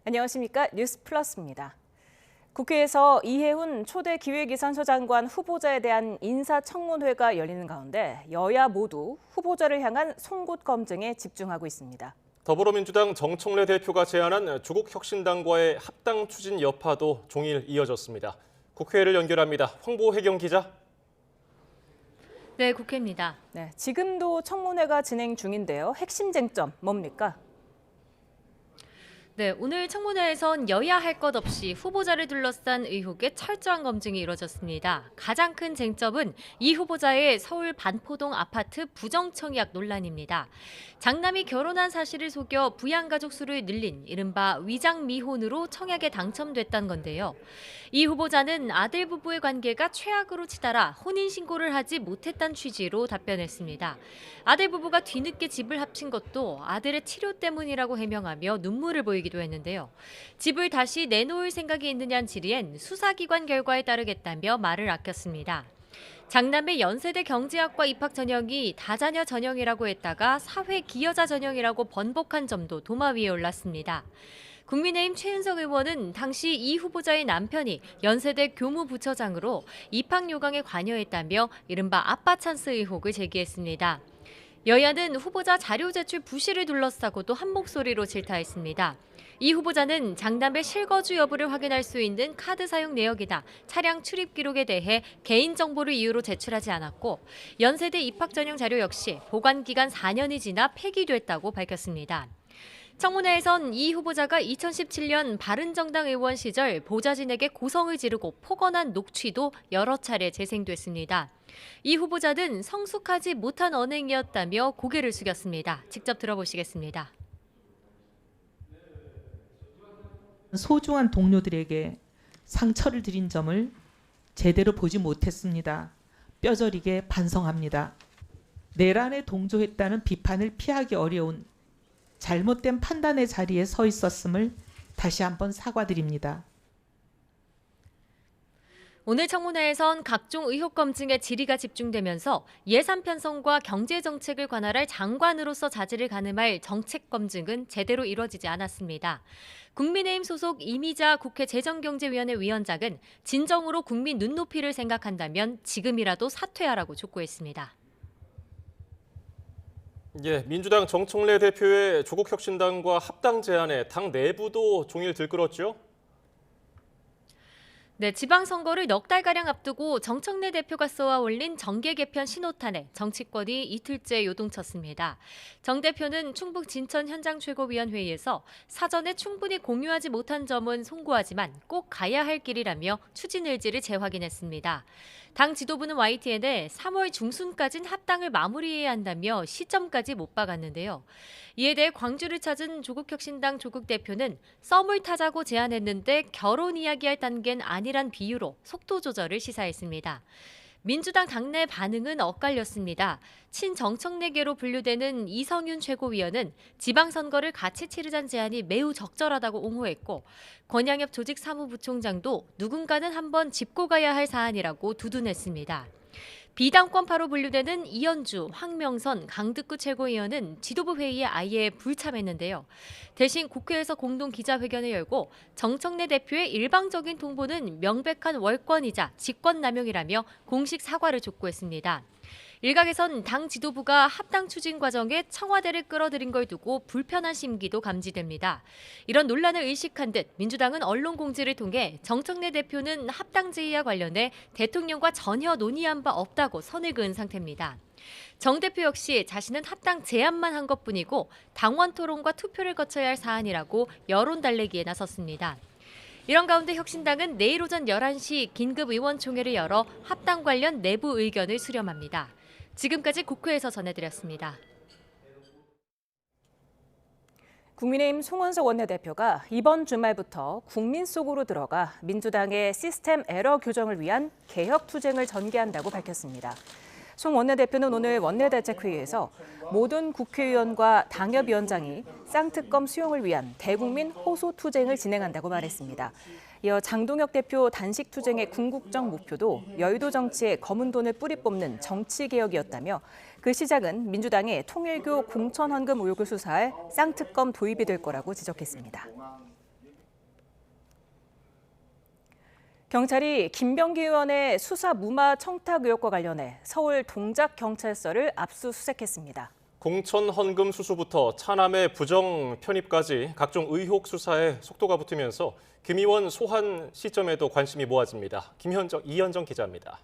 안녕하십니까. 뉴스 플러스입니다. 국회에서 이해훈 초대 기획위선처 장관 후보자에 대한 인사청문회가 열리는 가운데 여야 모두 후보자를 향한 송곳 검증에 집중하고 있습니다. 더불어민주당 정청래 대표가 제안한 조국혁신당과의 합당 추진 여파도 종일 이어졌습니다. 국회를 연결합니다. 황보혜경 기자. 네, 국회입니다. 네, 지금도 청문회가 진행 중인데요. 핵심 쟁점 뭡니까? 네, 오늘 청문회에선 여야 할 것 없이 후보자를 둘러싼 의혹의 철저한 검증이 이뤄졌습니다. 가장 큰 쟁점은 이 후보자의 서울 반포동 아파트 부정청약 논란입니다. 장남이 결혼한 사실을 속여 부양가족 수를 늘린 이른바 위장미혼으로 청약에 당첨됐다는 건데요. 이 후보자는 아들 부부의 관계가 최악으로 치달아 혼인신고를 하지 못했다는 취지로 답변했습니다. 아들 부부가 뒤늦게 집을 합친 것도 아들의 치료 때문이라고 해명하며 눈물을 보이기도 했는데요. 집을 다시 내놓을 생각이 있느냐는 질의엔 수사기관 결과에 따르겠다며 말을 아꼈습니다. 장남의 연세대 경제학과 입학 전형이 다자녀 전형이라고 했다가 사회기여자 전형이라고 번복한 점도 도마 위에 올랐습니다. 국민의힘 최은석 의원은 당시 이 후보자의 남편이 연세대 교무부처장으로 입학 요강에 관여했다며 이른바 아빠 찬스 의혹을 제기했습니다. 여야는 후보자 자료 제출 부실을 둘러싸고도 한 목소리로 질타했습니다. 이 후보자는 장남의 실거주 여부를 확인할 수 있는 카드 사용 내역이나 차량 출입 기록에 대해 개인정보를 이유로 제출하지 않았고 연세대 입학 전형 자료 역시 보관 기간 4년이 지나 폐기됐다고 밝혔습니다. 청문회에선 이 후보자가 2017년 바른정당 의원 시절 보좌진에게 고성을 지르고 폭언한 녹취도 여러 차례 재생됐습니다. 이 후보자는 성숙하지 못한 언행이었다며 고개를 숙였습니다. 직접 들어보시겠습니다. 소중한 동료들에게 상처를 드린 점을 제대로 보지 못했습니다. 뼈저리게 반성합니다. 내란에 동조했다는 비판을 피하기 어려운 잘못된 판단의 자리에 서 있었음을 다시 한번 사과드립니다. 오늘 청문회에선 각종 의혹 검증에 질의가 집중되면서 예산 편성과 경제 정책을 관할할 장관으로서 자질을 가늠할 정책 검증은 제대로 이루어지지 않았습니다. 국민의힘 소속 이미자 국회 재정경제위원회 위원장은 진정으로 국민 눈높이를 생각한다면 지금이라도 사퇴하라고 촉구했습니다. 민주당 정청래 대표의 조국혁신당과 합당 제안에 당 내부도 종일 들끓었죠? 네, 지방선거를 넉 달가량 앞두고 정청래 대표가 쏘아 올린 정계 개편 신호탄에 정치권이 이틀째 요동쳤습니다. 정 대표는 충북 진천 현장 최고위원회의에서 사전에 충분히 공유하지 못한 점은 송구하지만 꼭 가야 할 길이라며 추진 의지를 재확인했습니다. 당 지도부는 YTN에 3월 중순까지는 합당을 마무리해야 한다며 시점까지 못 박았는데요. 이에 대해 광주를 찾은 조국혁신당 조국 대표는 썸을 타자고 제안했는데 결혼 이야기할 단계는 아니란 비유로 속도 조절을 시사했습니다. 민주당 당내 반응은 엇갈렸습니다. 친정청래계로 분류되는 이성윤 최고위원은 지방선거를 같이 치르자는 제안이 매우 적절하다고 옹호했고 권양엽 조직사무부총장도 누군가는 한번 짚고 가야 할 사안이라고 두둔했습니다. 비당권파로 분류되는 이현주, 황명선, 강득구 최고위원은 지도부 회의에 아예 불참했는데요. 대신 국회에서 공동 기자회견을 열고 정청래 대표의 일방적인 통보는 명백한 월권이자 직권남용이라며 공식 사과를 촉구했습니다. 일각에선 당 지도부가 합당 추진 과정에 청와대를 끌어들인 걸 두고 불편한 심기도 감지됩니다. 이런 논란을 의식한 듯 민주당은 언론 공지를 통해 정청래 대표는 합당 제의와 관련해 대통령과 전혀 논의한 바 없다고 선을 그은 상태입니다. 정 대표 역시 자신은 합당 제안만 한 것뿐이고 당원 토론과 투표를 거쳐야 할 사안이라고 여론 달래기에 나섰습니다. 이런 가운데 혁신당은 내일 오전 11시 긴급 의원총회를 열어 합당 관련 내부 의견을 수렴합니다. 지금까지 국회에서 전해드렸습니다. 국민의힘 송원석 원내대표가 이번 주말부터 국민 속으로 들어가 민주당의 시스템 에러 교정을 위한 개혁 투쟁을 전개한다고 밝혔습니다. 송 원내대표는 오늘 원내대책회의에서 모든 국회의원과 당협위원장이 쌍특검 수용을 위한 대국민 호소 투쟁을 진행한다고 말했습니다. 이어 장동혁 대표 단식 투쟁의 궁극적 목표도 여의도 정치에 검은 돈을 뿌리 뽑는 정치개혁이었다며 그 시작은 민주당의 통일교 공천헌금 의혹을 수사할 쌍특검 도입이 될 거라고 지적했습니다. 경찰이 김병기 의원의 수사 무마 청탁 의혹과 관련해 서울 동작경찰서를 압수수색했습니다. 공천 헌금 수수부터 차남의 부정 편입까지 각종 의혹 수사에 속도가 붙으면서 김 의원 소환 시점에도 관심이 모아집니다. 이현정 기자입니다.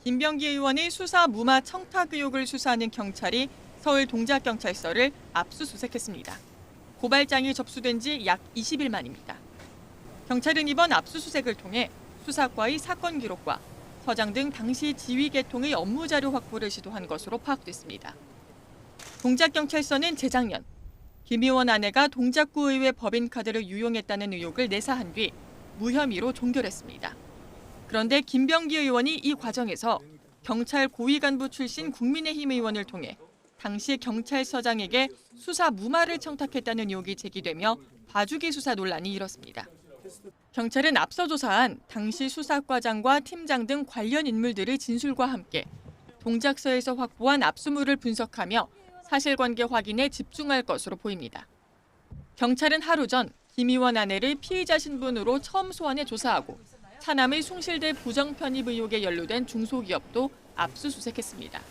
김병기 의원의 수사 무마 청탁 의혹을 수사하는 경찰이 서울 동작경찰서를 압수수색했습니다. 고발장이 접수된 지 약 20일 만입니다. 경찰은 이번 압수수색을 통해 수사과의 사건 기록과 서장 등 당시 지휘 계통의 업무 자료 확보를 시도한 것으로 파악됐습니다. 동작경찰서는 재작년 김 의원 아내가 동작구 의회 법인카드를 유용했다는 의혹을 내사한 뒤 무혐의로 종결했습니다. 그런데 김병기 의원이 이 과정에서 경찰 고위 간부 출신 국민의힘 의원을 통해 당시 경찰서장에게 수사 무마를 청탁했다는 의혹이 제기되며 봐주기 수사 논란이 일었습니다. 경찰은 앞서 조사한 당시 수사과장과 팀장 등 관련 인물들의 진술과 함께 동작서에서 확보한 압수물을 분석하며 사실관계 확인에 집중할 것으로 보입니다. 경찰은 하루 전 김 의원 아내를 피의자 신분으로 처음 소환해 조사하고 차남의 숭실대 부정 편입 의혹에 연루된 중소기업도 압수수색했습니다.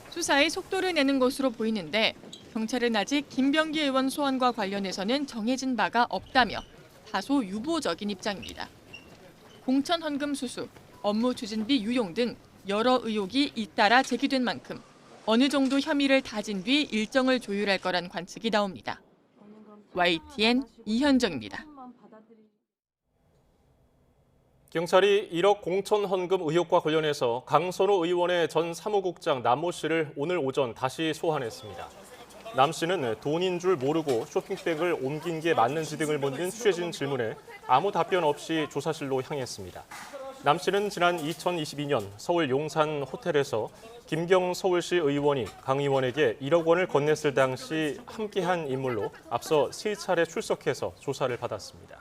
수사에 속도를 내는 것으로 보이는데 경찰은 아직 김병기 의원 소환과 관련해서는 정해진 바가 없다며 다소 유보적인 입장입니다. 공천 헌금 수수, 업무 추진비 유용 등 여러 의혹이 잇따라 제기된 만큼 어느 정도 혐의를 다진 뒤 일정을 조율할 거란 관측이 나옵니다. YTN 이현정입니다. 경찰이 1억 공천 헌금 의혹과 관련해서 강선호 의원의 전 사무국장 남모 씨를 오늘 오전 다시 소환했습니다. 남 씨는 돈인 줄 모르고 쇼핑백을 옮긴 게 맞는지 등을 묻는 취재진 질문에 아무 답변 없이 조사실로 향했습니다. 남 씨는 지난 2022년 서울 용산 호텔에서 김경 서울시 의원이 강 의원에게 1억 원을 건넸을 당시 함께한 인물로 앞서 3차례 출석해서 조사를 받았습니다.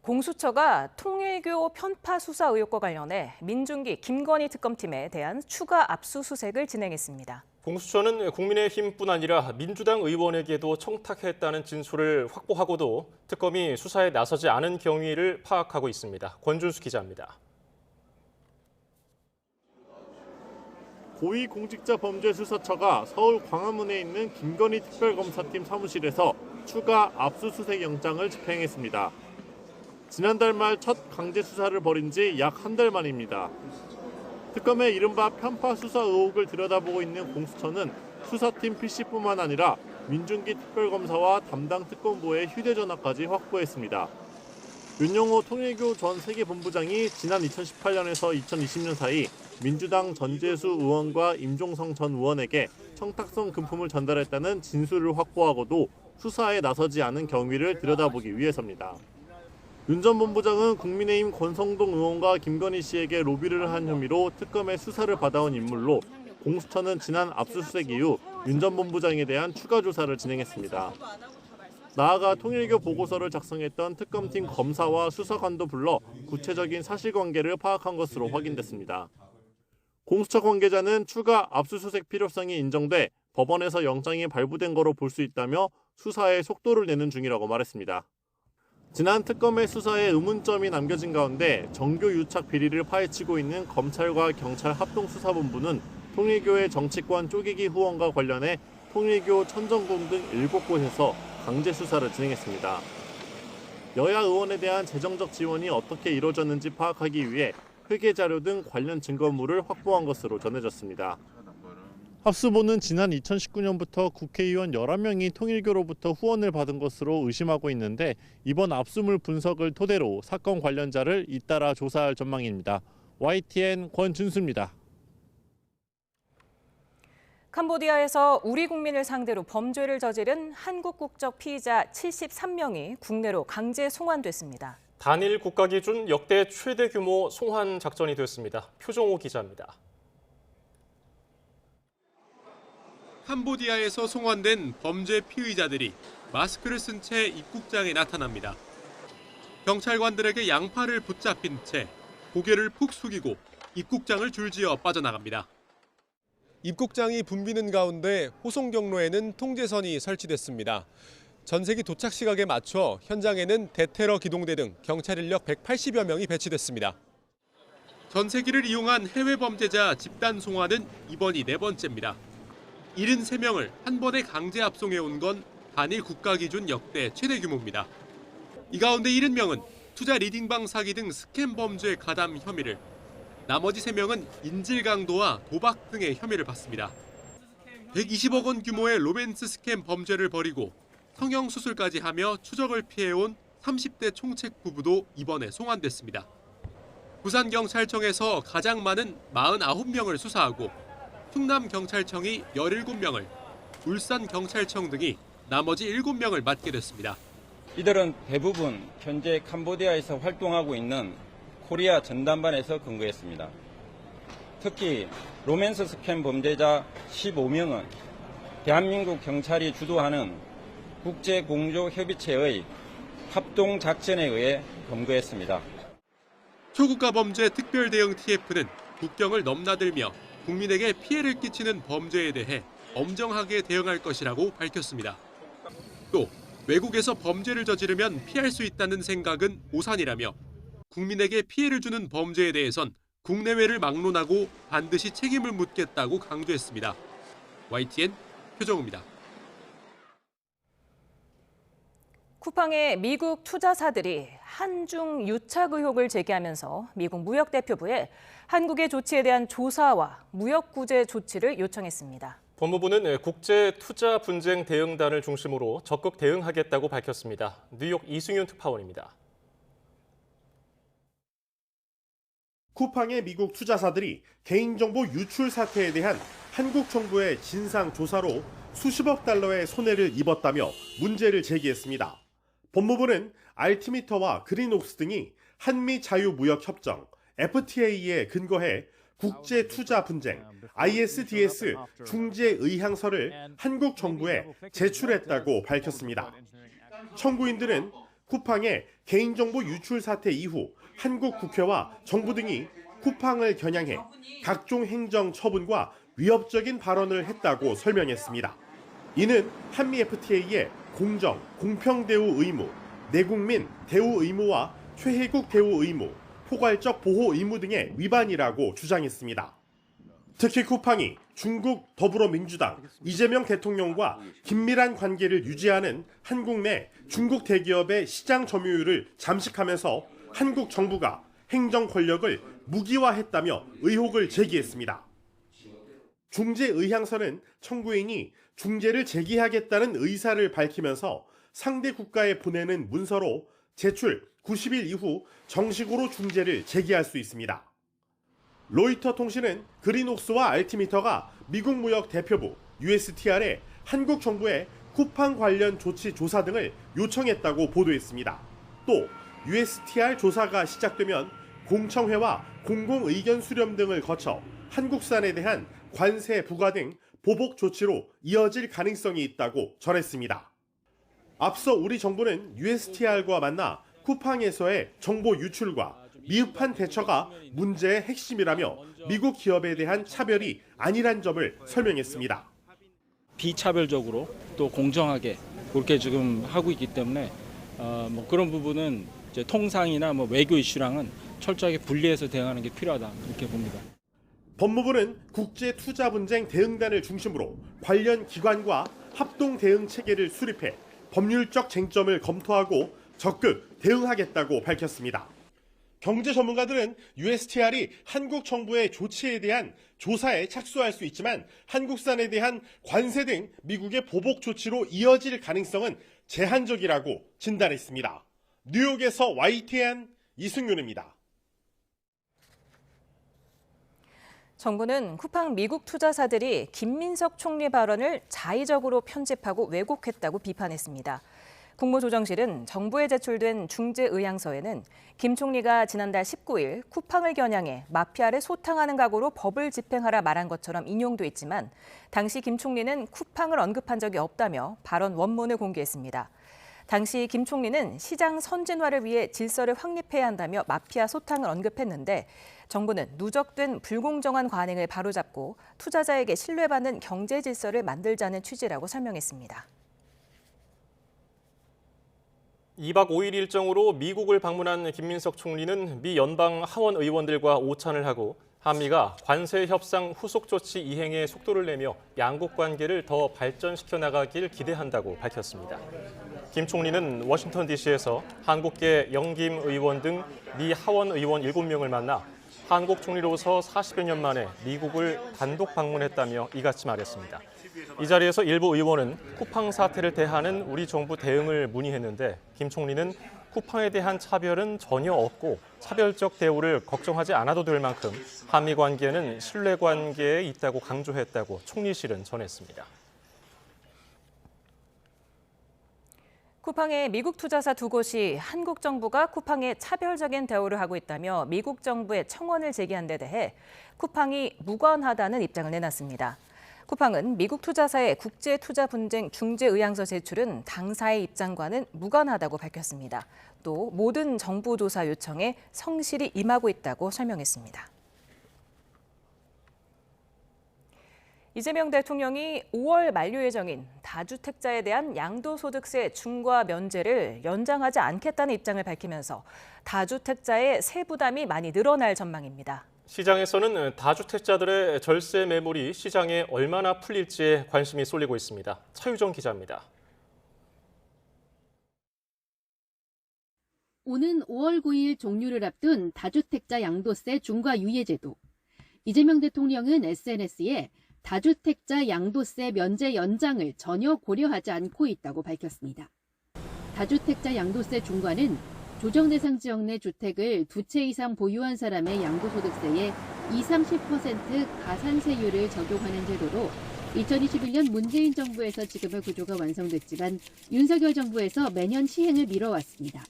공수처가 통일교 편파 수사 의혹과 관련해 민중기 김건희 특검팀에 대한 추가 압수수색을 진행했습니다. 공수처는 국민의힘뿐 아니라 민주당 의원에게도 청탁했다는 진술을 확보하고도 특검이 수사에 나서지 않은 경위를 파악하고 있습니다. 권준수 기자입니다. 고위공직자범죄수사처가 서울 광화문에 있는 김건희 특별검사팀 사무실에서 추가 압수수색 영장을 집행했습니다. 지난달 말 첫 강제 수사를 벌인 지 약 한 달 만입니다. 특검의 이른바 편파 수사 의혹을 들여다보고 있는 공수처는 수사팀 PC뿐만 아니라 민중기 특별검사와 담당 특검보의 휴대전화까지 확보했습니다. 윤영호 통일교 전 세계본부장이 지난 2018년에서 2020년 사이 민주당 전재수 의원과 임종성 전 의원에게 청탁성 금품을 전달했다는 진술을 확보하고도 수사에 나서지 않은 경위를 들여다보기 위해서입니다. 윤 전 본부장은 국민의힘 권성동 의원과 김건희 씨에게 로비를 한 혐의로 특검의 수사를 받아온 인물로 공수처는 지난 압수수색 이후 윤 전 본부장에 대한 추가 조사를 진행했습니다. 나아가 통일교 보고서를 작성했던 특검팀 검사와 수사관도 불러 구체적인 사실관계를 파악한 것으로 확인됐습니다. 공수처 관계자는 추가 압수수색 필요성이 인정돼 법원에서 영장이 발부된 거로 볼 수 있다며 수사에 속도를 내는 중이라고 말했습니다. 지난 특검의 수사에 의문점이 남겨진 가운데 정교 유착 비리를 파헤치고 있는 검찰과 경찰 합동수사본부는 통일교의 정치권 쪼개기 후원과 관련해 통일교 천정궁 등 7곳에서 강제 수사를 진행했습니다. 여야 의원에 대한 재정적 지원이 어떻게 이루어졌는지 파악하기 위해 회계 자료 등 관련 증거물을 확보한 것으로 전해졌습니다. 합수본은 지난 2019년부터 국회의원 11명이 통일교로부터 후원을 받은 것으로 의심하고 있는데 이번 압수물 분석을 토대로 사건 관련자를 잇따라 조사할 전망입니다. YTN 권준수입니다. 캄보디아에서 우리 국민을 상대로 범죄를 저지른 한국 국적 피의자 73명이 국내로 강제 송환됐습니다. 단일 국가 기준 역대 최대 규모 송환 작전이 됐습니다. 표정호 기자입니다. 캄보디아에서 송환된 범죄 피의자들이 마스크를 쓴 채 입국장에 나타납니다. 경찰관들에게 양팔을 붙잡힌 채 고개를 푹 숙이고 입국장을 줄지어 빠져나갑니다. 입국장이 붐비는 가운데 호송 경로에는 통제선이 설치됐습니다. 전세기 도착 시각에 맞춰 현장에는 대테러 기동대 등 경찰 인력 180여 명이 배치됐습니다. 전세기를 이용한 해외 범죄자 집단 송환은 이번이 4번째입니다. 73명을 한 번에 강제 압송해온 건 단일 국가 기준 역대 최대 규모입니다. 이 가운데 70명은 투자 리딩방 사기 등 스캠 범죄 가담 혐의를, 나머지 3명은 인질 강도와 도박 등의 혐의를 받습니다. 120억 원 규모의 로맨스 스캠 범죄를 벌이고 성형수술까지 하며 추적을 피해온 30대 총책 부부도 이번에 송환됐습니다. 부산경찰청에서 가장 많은 49명을 수사하고 충남경찰청이 17명을, 울산경찰청 등이 나머지 7명을 맡게 됐습니다. 이들은 대부분 현재 캄보디아에서 활동하고 있는 코리아 전담반에서 근무했습니다. 특히 로맨스 스캠 범죄자 15명은 대한민국 경찰이 주도하는 국제공조협의체의 합동작전에 의해 검거했습니다. 초국가 범죄 특별대응 TF는 국경을 넘나들며 국민에게 피해를 끼치는 범죄에 대해 엄정하게 대응할 것이라고 밝혔습니다. 또 외국에서 범죄를 저지르면 피할 수 있다는 생각은 오산이라며 국민에게 피해를 주는 범죄에 대해선 국내외를 막론하고 반드시 책임을 묻겠다고 강조했습니다. YTN 표정우입니다. 쿠팡의 미국 투자사들이 한중 유착 의혹을 제기하면서 미국 무역대표부에 한국의 조치에 대한 조사와 무역 구제 조치를 요청했습니다. 법무부는 국제 투자 분쟁 대응단을 중심으로 적극 대응하겠다고 밝혔습니다. 뉴욕 이승윤 특파원입니다. 쿠팡의 미국 투자사들이 개인정보 유출 사태에 대한 한국 정부의 진상 조사로 수십억 달러의 손해를 입었다며 문제를 제기했습니다. 법무부는 알티미터와 그린옥스 등이 한미 자유무역협정 FTA에 근거해 국제 투자 분쟁 ISDS 중재 의향서를 한국 정부에 제출했다고 밝혔습니다. 청구인들은 쿠팡의 개인정보 유출 사태 이후 한국 국회와 정부 등이 쿠팡을 겨냥해 각종 행정 처분과 위협적인 발언을 했다고 설명했습니다. 이는 한미 FTA의 공정, 공평 대우 의무, 내국민 대우 의무와 최혜국 대우 의무, 포괄적 보호 의무 등의 위반이라고 주장했습니다. 특히 쿠팡이 중국 더불어민주당 이재명 대통령과 긴밀한 관계를 유지하는 한국 내 중국 대기업의 시장 점유율을 잠식하면서 한국 정부가 행정 권력을 무기화했다며 의혹을 제기했습니다. 중재 의향서는 청구인이 중재를 제기하겠다는 의사를 밝히면서 상대 국가에 보내는 문서로 제출 90일 이후 정식으로 중재를 제기할 수 있습니다. 로이터 통신은 그린옥스와 알티미터가 미국 무역 대표부 USTR에 한국 정부의 쿠팡 관련 조치 조사 등을 요청했다고 보도했습니다. 또 USTR 조사가 시작되면 공청회와 공공의견 수렴 등을 거쳐 한국산에 대한 관세 부과 등 보복 조치로 이어질 가능성이 있다고 전했습니다. 앞서 우리 정부는 USTR과 만나 쿠팡에서의 정보 유출과 미흡한 대처가 문제의 핵심이라며 미국 기업에 대한 차별이 아니란 점을 설명했습니다. 비차별적으로 또 공정하게 그렇게 지금 하고 있기 때문에 그런 부분은 이제 통상이나 외교 이슈랑은 철저하게 분리해서 대응하는 게 필요하다 이렇게 봅니다. 법무부는 국제 투자 분쟁 대응단을 중심으로 관련 기관과 합동 대응 체계를 수립해 법률적 쟁점을 검토하고 적극 대응하겠다고 밝혔습니다. 경제 전문가들은 USTR이 한국 정부의 조치에 대한 조사에 착수할 수 있지만 한국산에 대한 관세 등 미국의 보복 조치로 이어질 가능성은 제한적이라고 진단했습니다. 뉴욕에서 YTN 이승윤입니다. 정부는 쿠팡 미국 투자사들이 김민석 총리 발언을 자의적으로 편집하고 왜곡했다고 비판했습니다. 국무조정실은 정부에 제출된 중재의향서에는 김 총리가 지난달 19일 쿠팡을 겨냥해 마피아를 소탕하는 각오로 법을 집행하라 말한 것처럼 인용돼 있지만 당시 김 총리는 쿠팡을 언급한 적이 없다며 발언 원문을 공개했습니다. 당시 김 총리는 시장 선진화를 위해 질서를 확립해야 한다며 마피아 소탕을 언급했는데 정부는 누적된 불공정한 관행을 바로잡고 투자자에게 신뢰받는 경제 질서를 만들자는 취지라고 설명했습니다. 2박 5일 일정으로 미국을 방문한 김민석 총리는 미 연방 하원 의원들과 오찬을 하고 한미가 관세 협상 후속 조치 이행에 속도를 내며 양국 관계를 더 발전시켜 나가길 기대한다고 밝혔습니다. 김 총리는 워싱턴 DC에서 한국계 영김 의원 등 미 하원 의원 7명을 만나 한국 총리로서 40여 년 만에 미국을 단독 방문했다며 이같이 말했습니다. 이 자리에서 일부 의원은 쿠팡 사태를 대하는 우리 정부 대응을 문의했는데 김 총리는 쿠팡에 대한 차별은 전혀 없고 차별적 대우를 걱정하지 않아도 될 만큼 한미 관계는 신뢰 관계에 있다고 강조했다고 총리실은 전했습니다. 쿠팡의 미국 투자사 2곳이 한국 정부가 쿠팡에 차별적인 대우를 하고 있다며 미국 정부에 청원을 제기한 데 대해 쿠팡이 무관하다는 입장을 내놨습니다. 쿠팡은 미국 투자사의 국제 투자 분쟁 중재 의향서 제출은 당사의 입장과는 무관하다고 밝혔습니다. 또 모든 정부 조사 요청에 성실히 임하고 있다고 설명했습니다. 이재명 대통령이 5월 만료 예정인 다주택자에 대한 양도소득세 중과 면제를 연장하지 않겠다는 입장을 밝히면서 다주택자의 세부담이 많이 늘어날 전망입니다. 시장에서는 다주택자들의 절세 매물이 시장에 얼마나 풀릴지에 관심이 쏠리고 있습니다. 차유정 기자입니다. 오는 5월 9일 종료를 앞둔 다주택자 양도세 중과 유예 제도. 이재명 대통령은 SNS에 다주택자 양도세 면제 연장을 전혀 고려하지 않고 있다고 밝혔습니다. 다주택자 양도세 중과는 조정 대상 지역 내 주택을 2채 이상 보유한 사람의 양도소득세에 20-30% 가산세율을 적용하는 제도로 2021년 문재인 정부에서 지금의 구조가 완성됐지만 윤석열 정부에서 매년 시행을 미뤄왔습니다.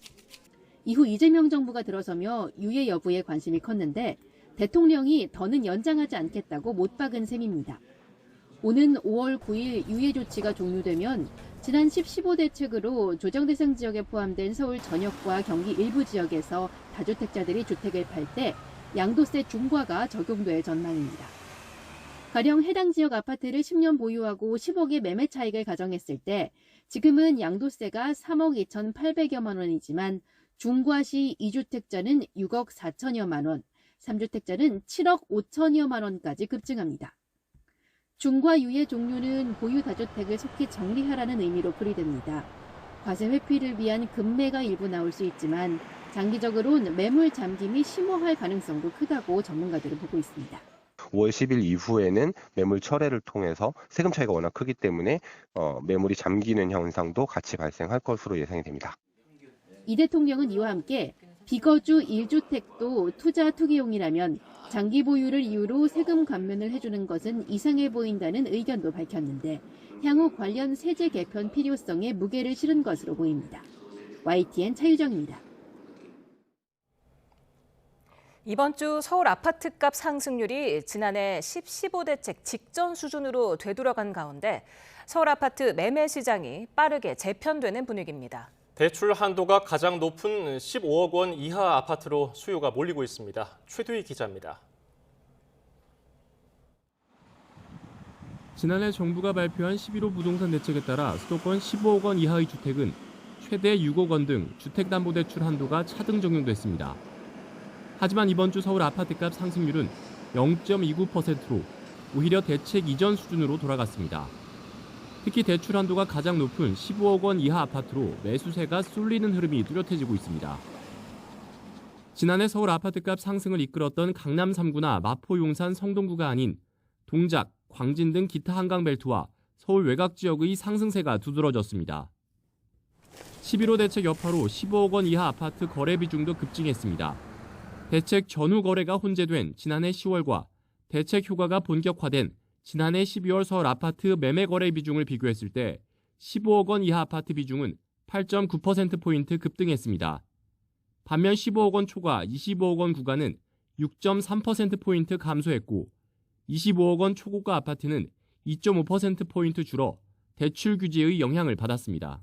이후 이재명 정부가 들어서며 유예 여부에 관심이 컸는데 대통령이 더는 연장하지 않겠다고 못 박은 셈입니다. 오는 5월 9일 유예 조치가 종료되면 지난 15대책으로 조정 대상 지역에 포함된 서울 전역과 경기 일부 지역에서 다주택자들이 주택을 팔 때 양도세 중과가 적용될 전망입니다. 가령 해당 지역 아파트를 10년 보유하고 10억의 매매 차익을 가정했을 때 지금은 양도세가 3억 2,800여만 원이지만 중과 시 2주택자는 6억 4천여만 원, 3주택자는 7억 5천여만 원까지 급증합니다. 중과 유예 종료는 보유 다주택을 속히 정리하라는 의미로 풀이됩니다. 과세 회피를 위한 급매가 일부 나올 수 있지만 장기적으로는 매물 잠김이 심화할 가능성도 크다고 전문가들은 보고 있습니다. 5월 10일 이후에는 매물 철회를 통해서 세금 차이가 워낙 크기 때문에 매물이 잠기는 현상도 같이 발생할 것으로 예상이 됩니다. 이 대통령은 이와 함께 비거주 1주택도 투자 투기용이라면 장기 보유를 이유로 세금 감면을 해주는 것은 이상해 보인다는 의견도 밝혔는데 향후 관련 세제 개편 필요성에 무게를 실은 것으로 보입니다. YTN 차유정입니다. 이번 주 서울 아파트값 상승률이 지난해 15대책 직전 수준으로 되돌아간 가운데 서울 아파트 매매 시장이 빠르게 재편되는 분위기입니다. 대출 한도가 가장 높은 15억 원 이하 아파트로 수요가 몰리고 있습니다. 최두희 기자입니다. 지난해 정부가 발표한 11호 부동산 대책에 따라 수도권 15억 원 이하의 주택은 최대 6억 원 등 주택담보대출 한도가 차등 적용됐습니다. 하지만 이번 주 서울 아파트값 상승률은 0.29%로 오히려 대책 이전 수준으로 돌아갔습니다. 특히 대출 한도가 가장 높은 15억 원 이하 아파트로 매수세가 쏠리는 흐름이 뚜렷해지고 있습니다. 지난해 서울 아파트값 상승을 이끌었던 강남 3구나 마포, 용산, 성동구가 아닌 동작, 광진 등 기타 한강벨트와 서울 외곽 지역의 상승세가 두드러졌습니다. 11호 대책 여파로 15억 원 이하 아파트 거래 비중도 급증했습니다. 대책 전후 거래가 혼재된 지난해 10월과 대책 효과가 본격화된 지난해 12월 서울 아파트 매매 거래 비중을 비교했을 때 15억 원 이하 아파트 비중은 8.9%포인트 급등했습니다. 반면 15억 원 초과 25억 원 구간은 6.3%포인트 감소했고 25억 원 초고가 아파트는 2.5%포인트 줄어 대출 규제의 영향을 받았습니다.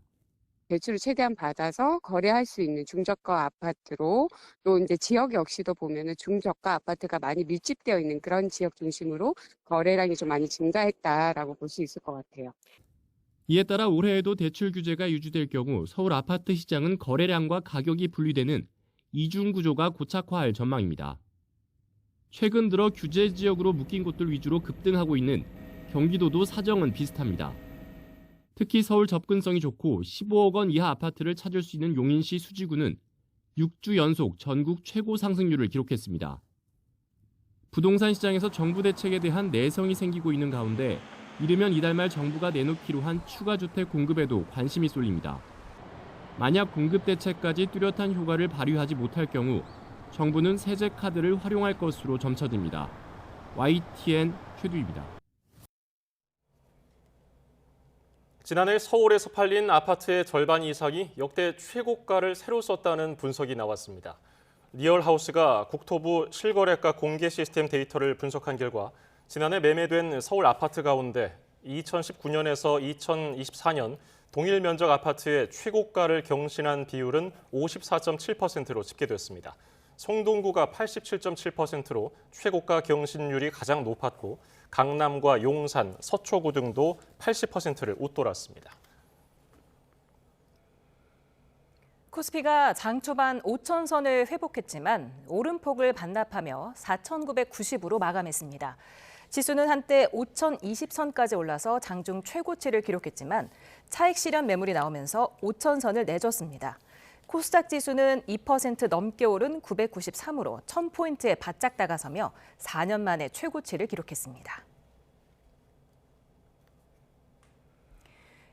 대출을 최대한 받아서 거래할 수 있는 중저가 아파트로 또 이제 지역 역시도 보면은 중저가 아파트가 많이 밀집되어 있는 그런 지역 중심으로 거래량이 좀 많이 증가했다라고 볼 수 있을 것 같아요. 이에 따라 올해에도 대출 규제가 유지될 경우 서울 아파트 시장은 거래량과 가격이 분리되는 이중 구조가 고착화할 전망입니다. 최근 들어 규제 지역으로 묶인 곳들 위주로 급등하고 있는 경기도도 사정은 비슷합니다. 특히 서울 접근성이 좋고 15억 원 이하 아파트를 찾을 수 있는 용인시 수지구는 6주 연속 전국 최고 상승률을 기록했습니다. 부동산 시장에서 정부 대책에 대한 내성이 생기고 있는 가운데 이르면 이달 말 정부가 내놓기로 한 추가 주택 공급에도 관심이 쏠립니다. 만약 공급 대책까지 뚜렷한 효과를 발휘하지 못할 경우 정부는 세제 카드를 활용할 것으로 점쳐집니다. YTN 최두입니다. 지난해 서울에서 팔린 아파트의 절반 이상이 역대 최고가를 새로 썼다는 분석이 나왔습니다. 리얼하우스가 국토부 실거래가 공개 시스템 데이터를 분석한 결과 지난해 매매된 서울 아파트 가운데 2019년에서 2024년 동일 면적 아파트의 최고가를 경신한 비율은 54.7%로 집계됐습니다. 성동구가 87.7%로 최고가 경신률이 가장 높았고 강남과 용산, 서초구 등도 80%를 웃돌았습니다. 코스피가 장 초반 5천선을 회복했지만 오름폭을 반납하며 4,990으로 마감했습니다. 지수는 한때 5,020선까지 올라서 장중 최고치를 기록했지만 차익 실현 매물이 나오면서 5천선을 내줬습니다. 코스닥 지수는 2% 넘게 오른 993으로 1,000포인트에 바짝 다가서며 4년 만에 최고치를 기록했습니다.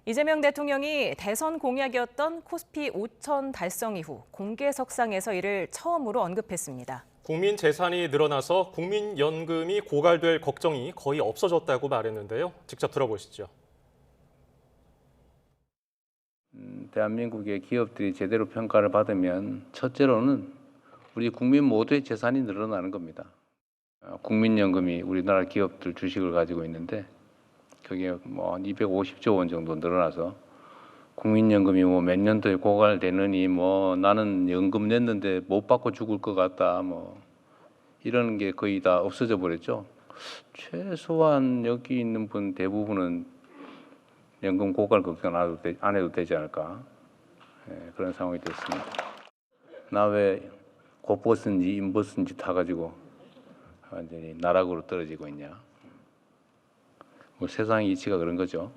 이재명 대통령이 대선 공약이었던 코스피 5천 달성 이후 공개석상에서 이를 처음으로 언급했습니다. 국민 재산이 늘어나서 국민연금이 고갈될 걱정이 거의 없어졌다고 말했는데요. 직접 들어보시죠. 대한민국의 기업들이 제대로 평가를 받으면 첫째로는 우리 국민 모두의 재산이 늘어나는 겁니다. 국민연금이 우리나라 기업들 주식을 가지고 있는데 그게 뭐 250조 원 정도 늘어나서 국민연금이 뭐 몇 년도에 고갈되느니 뭐 나는 연금 냈는데 못 받고 죽을 것 같다 뭐 이런 게 거의 다 없어져 버렸죠. 최소한 여기 있는 분 대부분은 연금 고갈 걱정 안 해도 되지 않을까 그런 상황이 됐습니다. 나 왜 곧버스인지 인버스인지 타가지고 완전히 나락으로 떨어지고 있냐. 뭐 세상의 이치가 그런 거죠.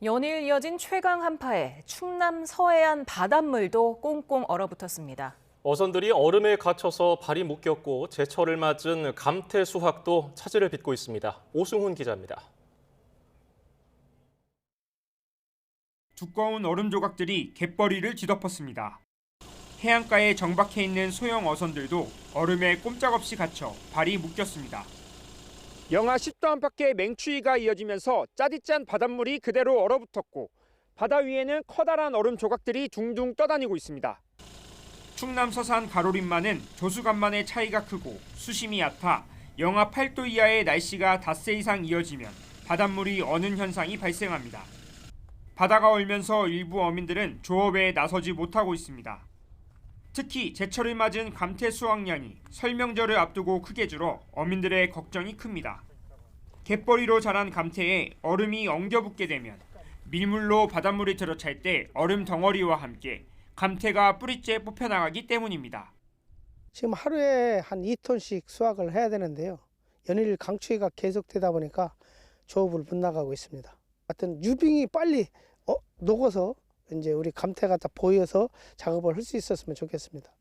연일 이어진 최강 한파에 충남 서해안 바닷물도 꽁꽁 얼어붙었습니다. 어선들이 얼음에 갇혀서 발이 묶였고 제철을 맞은 감태 수확도 차질을 빚고 있습니다. 오승훈 기자입니다. 두꺼운 얼음 조각들이 갯벌위를 뒤덮었습니다. 해안가에 정박해 있는 소형 어선들도 얼음에 꼼짝없이 갇혀 발이 묶였습니다. 영하 10도 안팎의 맹추위가 이어지면서 짜릿짠 바닷물이 그대로 얼어붙었고 바다 위에는 커다란 얼음 조각들이 둥둥 떠다니고 있습니다. 충남 서산 가로림만은 조수간만의 차이가 크고 수심이 얕아 영하 8도 이하의 날씨가 닷새 이상 이어지면 바닷물이 어는 현상이 발생합니다. 바다가 얼면서 일부 어민들은 조업에 나서지 못하고 있습니다. 특히 제철을 맞은 감태 수확량이 설 명절을 앞두고 크게 줄어 어민들의 걱정이 큽니다. 갯벌위로 자란 감태에 얼음이 엉겨붙게 되면 밀물로 바닷물이 들어찰 때 얼음 덩어리와 함께 감태가 뿌리째 뽑혀나가기 때문입니다. 지금 하루에 한 2톤씩 수확을 해야 되는데요. 연일 강추위가 계속되다 보니까 조업을 못 나가고 있습니다. 하여튼 유빙이 빨리 녹아서 이제 우리 감태가 다 보여서 작업을 할 수 있었으면 좋겠습니다.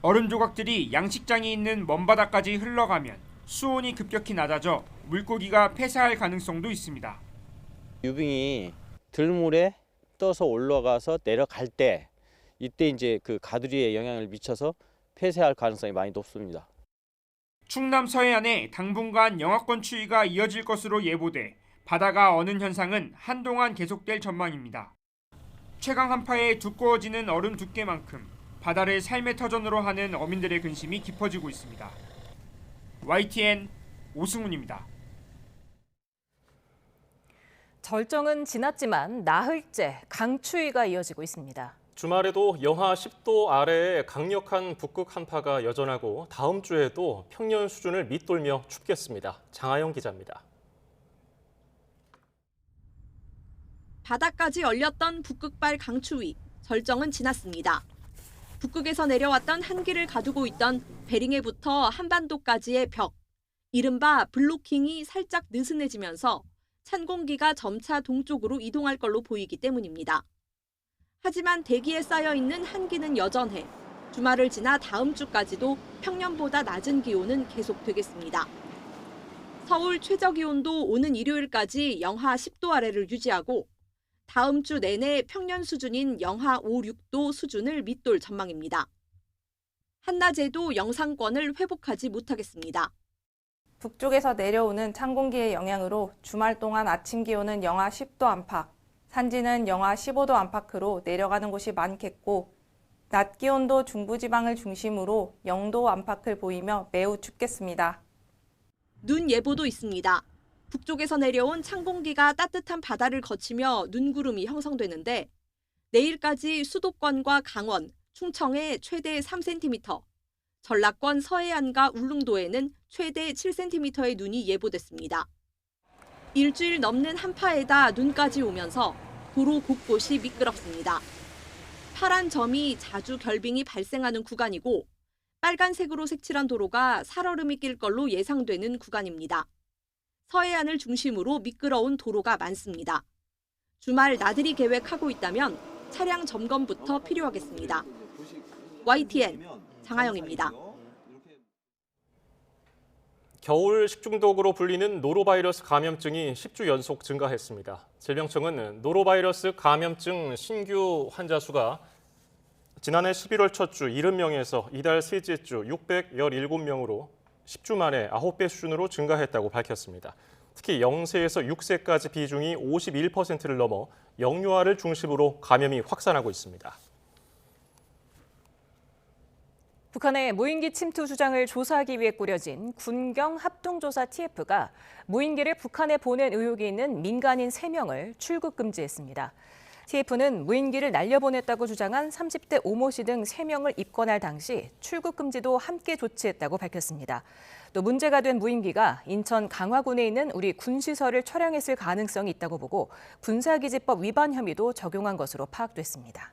얼음 조각들이 양식장이 있는 먼바다까지 흘러가면 수온이 급격히 낮아져 물고기가 폐사할 가능성도 있습니다. 유빙이 들물에 떠서 올라가서 내려갈 때 이때 이제 그 가두리에 영향을 미쳐서 폐쇄할 가능성이 많이 높습니다. 충남 서해안에 당분간 영하권 추위가 이어질 것으로 예보돼 바다가 어는 현상은 한동안 계속될 전망입니다. 최강 한파에 두꺼워지는 얼음 두께만큼 바다를 삶의 터전으로 하는 어민들의 근심이 깊어지고 있습니다. YTN 오승훈입니다. 절정은 지났지만 나흘째 강추위가 이어지고 있습니다. 주말에도 영하 10도 아래의 강력한 북극 한파가 여전하고 다음 주에도 평년 수준을 밑돌며 춥겠습니다. 장하영 기자입니다. 바다까지 얼렸던 북극발 강추위, 절정은 지났습니다. 북극에서 내려왔던 한기를 가두고 있던 베링해부터 한반도까지의 벽, 이른바 블로킹이 살짝 느슨해지면서 찬 공기가 점차 동쪽으로 이동할 걸로 보이기 때문입니다. 하지만 대기에 쌓여있는 한기는 여전해 주말을 지나 다음 주까지도 평년보다 낮은 기온은 계속되겠습니다. 서울 최저기온도 오는 일요일까지 영하 10도 아래를 유지하고 다음 주 내내 평년 수준인 영하 5, 6도 수준을 밑돌 전망입니다. 한낮에도 영상권을 회복하지 못하겠습니다. 북쪽에서 내려오는 찬 공기의 영향으로 주말 동안 아침 기온은 영하 10도 안팎, 산지는 영하 15도 안팎으로 내려가는 곳이 많겠고 낮 기온도 중부지방을 중심으로 0도 안팎을 보이며 매우 춥겠습니다. 눈 예보도 있습니다. 북쪽에서 내려온 찬 공기가 따뜻한 바다를 거치며 눈구름이 형성되는데 내일까지 수도권과 강원, 충청에 최대 3cm, 전라권 서해안과 울릉도에는 최대 7cm의 눈이 예보됐습니다. 일주일 넘는 한파에다 눈까지 오면서 도로 곳곳이 미끄럽습니다. 파란 점이 자주 결빙이 발생하는 구간이고 빨간색으로 색칠한 도로가 살얼음이 낄 걸로 예상되는 구간입니다. 서해안을 중심으로 미끄러운 도로가 많습니다. 주말 나들이 계획하고 있다면 차량 점검부터 필요하겠습니다. YTN 장하영입니다. 겨울 식중독으로 불리는 노로바이러스 감염증이 10주 연속 증가했습니다. 질병청은 노로바이러스 감염증 신규 환자 수가 지난해 11월 첫 주 70명에서 이달 셋째 주 617명으로 10주 만에 9배 수준으로 증가했다고 밝혔습니다. 특히 0세에서 6세까지 비중이 51%를 넘어 영유아를 중심으로 감염이 확산하고 있습니다. 북한의 무인기 침투 주장을 조사하기 위해 꾸려진 군경 합동조사 TF가 무인기를 북한에 보낸 의혹이 있는 민간인 3명을 출국 금지했습니다. TF는 무인기를 날려보냈다고 주장한 30대 오모 씨 등 3명을 입건할 당시 출국 금지도 함께 조치했다고 밝혔습니다. 또 문제가 된 무인기가 인천 강화군에 있는 우리 군시설을 촬영했을 가능성이 있다고 보고 군사기지법 위반 혐의도 적용한 것으로 파악됐습니다.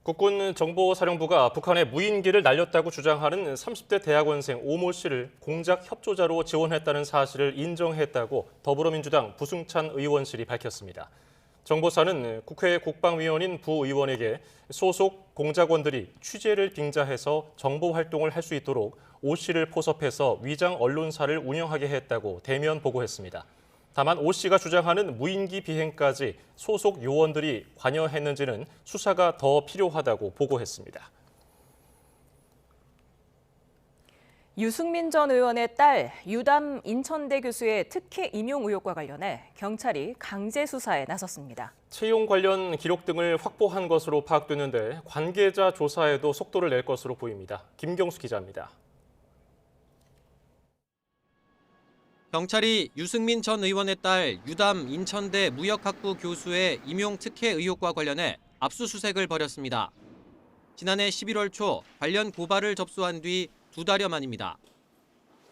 국군 정보사령부가 북한의 무인기를 날렸다고 주장하는 30대 대학원생 오모 씨를 공작 협조자로 지원했다는 사실을 인정했다고 더불어민주당 부승찬 의원실이 밝혔습니다. 정보사는 국회 국방위원인 부 의원에게 소속 공작원들이 취재를 빙자해서 정보 활동을 할 수 있도록 오 씨를 포섭해서 위장 언론사를 운영하게 했다고 대면 보고했습니다. 다만 오 씨가 주장하는 무인기 비행까지 소속 요원들이 관여했는지는 수사가 더 필요하다고 보고했습니다. 유승민 전 의원의 딸 유담 인천대 교수의 특혜 임용 의혹과 관련해 경찰이 강제 수사에 나섰습니다. 채용 관련 기록 등을 확보한 것으로 파악되는데 관계자 조사에도 속도를 낼 것으로 보입니다. 김경수 기자입니다. 경찰이 유승민 전 의원의 딸 유담 인천대 무역학부 교수의 임용 특혜 의혹과 관련해 압수수색을 벌였습니다. 지난해 11월 초 관련 고발을 접수한 뒤 2달여 만입니다.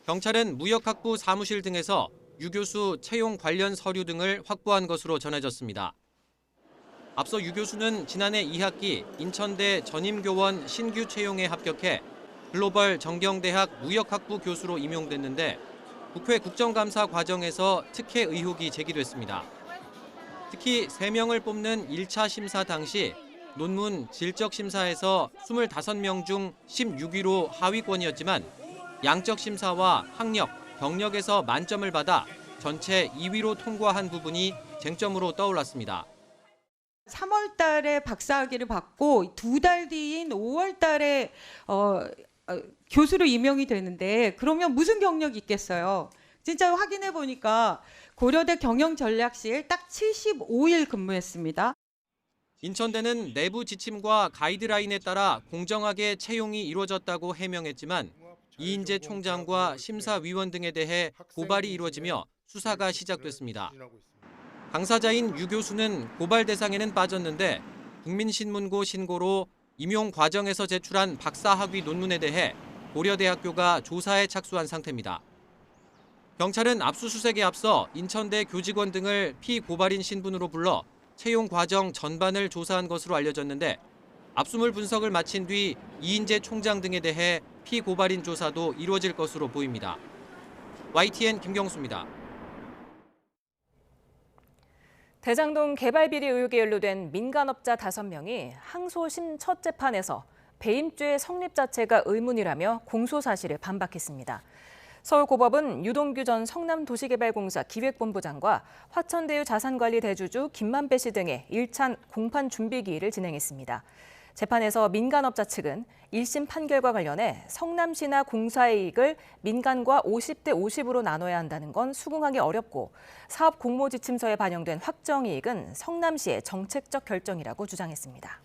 경찰은 무역학부 사무실 등에서 유 교수 채용 관련 서류 등을 확보한 것으로 전해졌습니다. 앞서 유 교수는 지난해 2학기 인천대 전임교원 신규 채용에 합격해 글로벌 정경대학 무역학부 교수로 임용됐는데 국회 국정감사 과정에서 특혜 의혹이 제기됐습니다. 특히 3명을 뽑는 1차 심사 당시 논문 질적 심사에서 25명 중 16위로 하위권이었지만 양적 심사와 학력, 경력에서 만점을 받아 전체 2위로 통과한 부분이 쟁점으로 떠올랐습니다. 3월 달에 박사학위를 받고 2달 뒤인 5월 달에 교수로 임용이 되는데 그러면 무슨 경력이 있겠어요? 진짜 확인해 보니까 고려대 경영전략실 딱 75일 근무했습니다. 인천대는 내부 지침과 가이드라인에 따라 공정하게 채용이 이루어졌다고 해명했지만 이인재 총장과 심사위원 등에 대해 고발이 이루어지며 수사가 시작됐습니다. 당사자인 유 교수는 고발 대상에는 빠졌는데 국민신문고 신고로 임용 과정에서 제출한 박사학위 논문에 대해 고려대학교가 조사에 착수한 상태입니다. 경찰은 압수수색에 앞서 인천대 교직원 등을 피고발인 신분으로 불러 채용 과정 전반을 조사한 것으로 알려졌는데 압수물 분석을 마친 뒤 이인재 총장 등에 대해 피고발인 조사도 이루어질 것으로 보입니다. YTN 김경수입니다. 대장동 개발 비리 의혹에 연루된 민간업자 5명이 항소심 첫 재판에서 배임죄 성립 자체가 의문이라며 공소 사실을 반박했습니다. 서울고법은 유동규 전 성남도시개발공사 기획본부장과 화천대유 자산관리 대주주 김만배 씨 등의 1차 공판 준비 기일을 진행했습니다. 재판에서 민간업자 측은 1심 판결과 관련해 성남시나 공사의 이익을 민간과 50대 50으로 나눠야 한다는 건 수긍하기 어렵고 사업 공모 지침서에 반영된 확정이익은 성남시의 정책적 결정이라고 주장했습니다.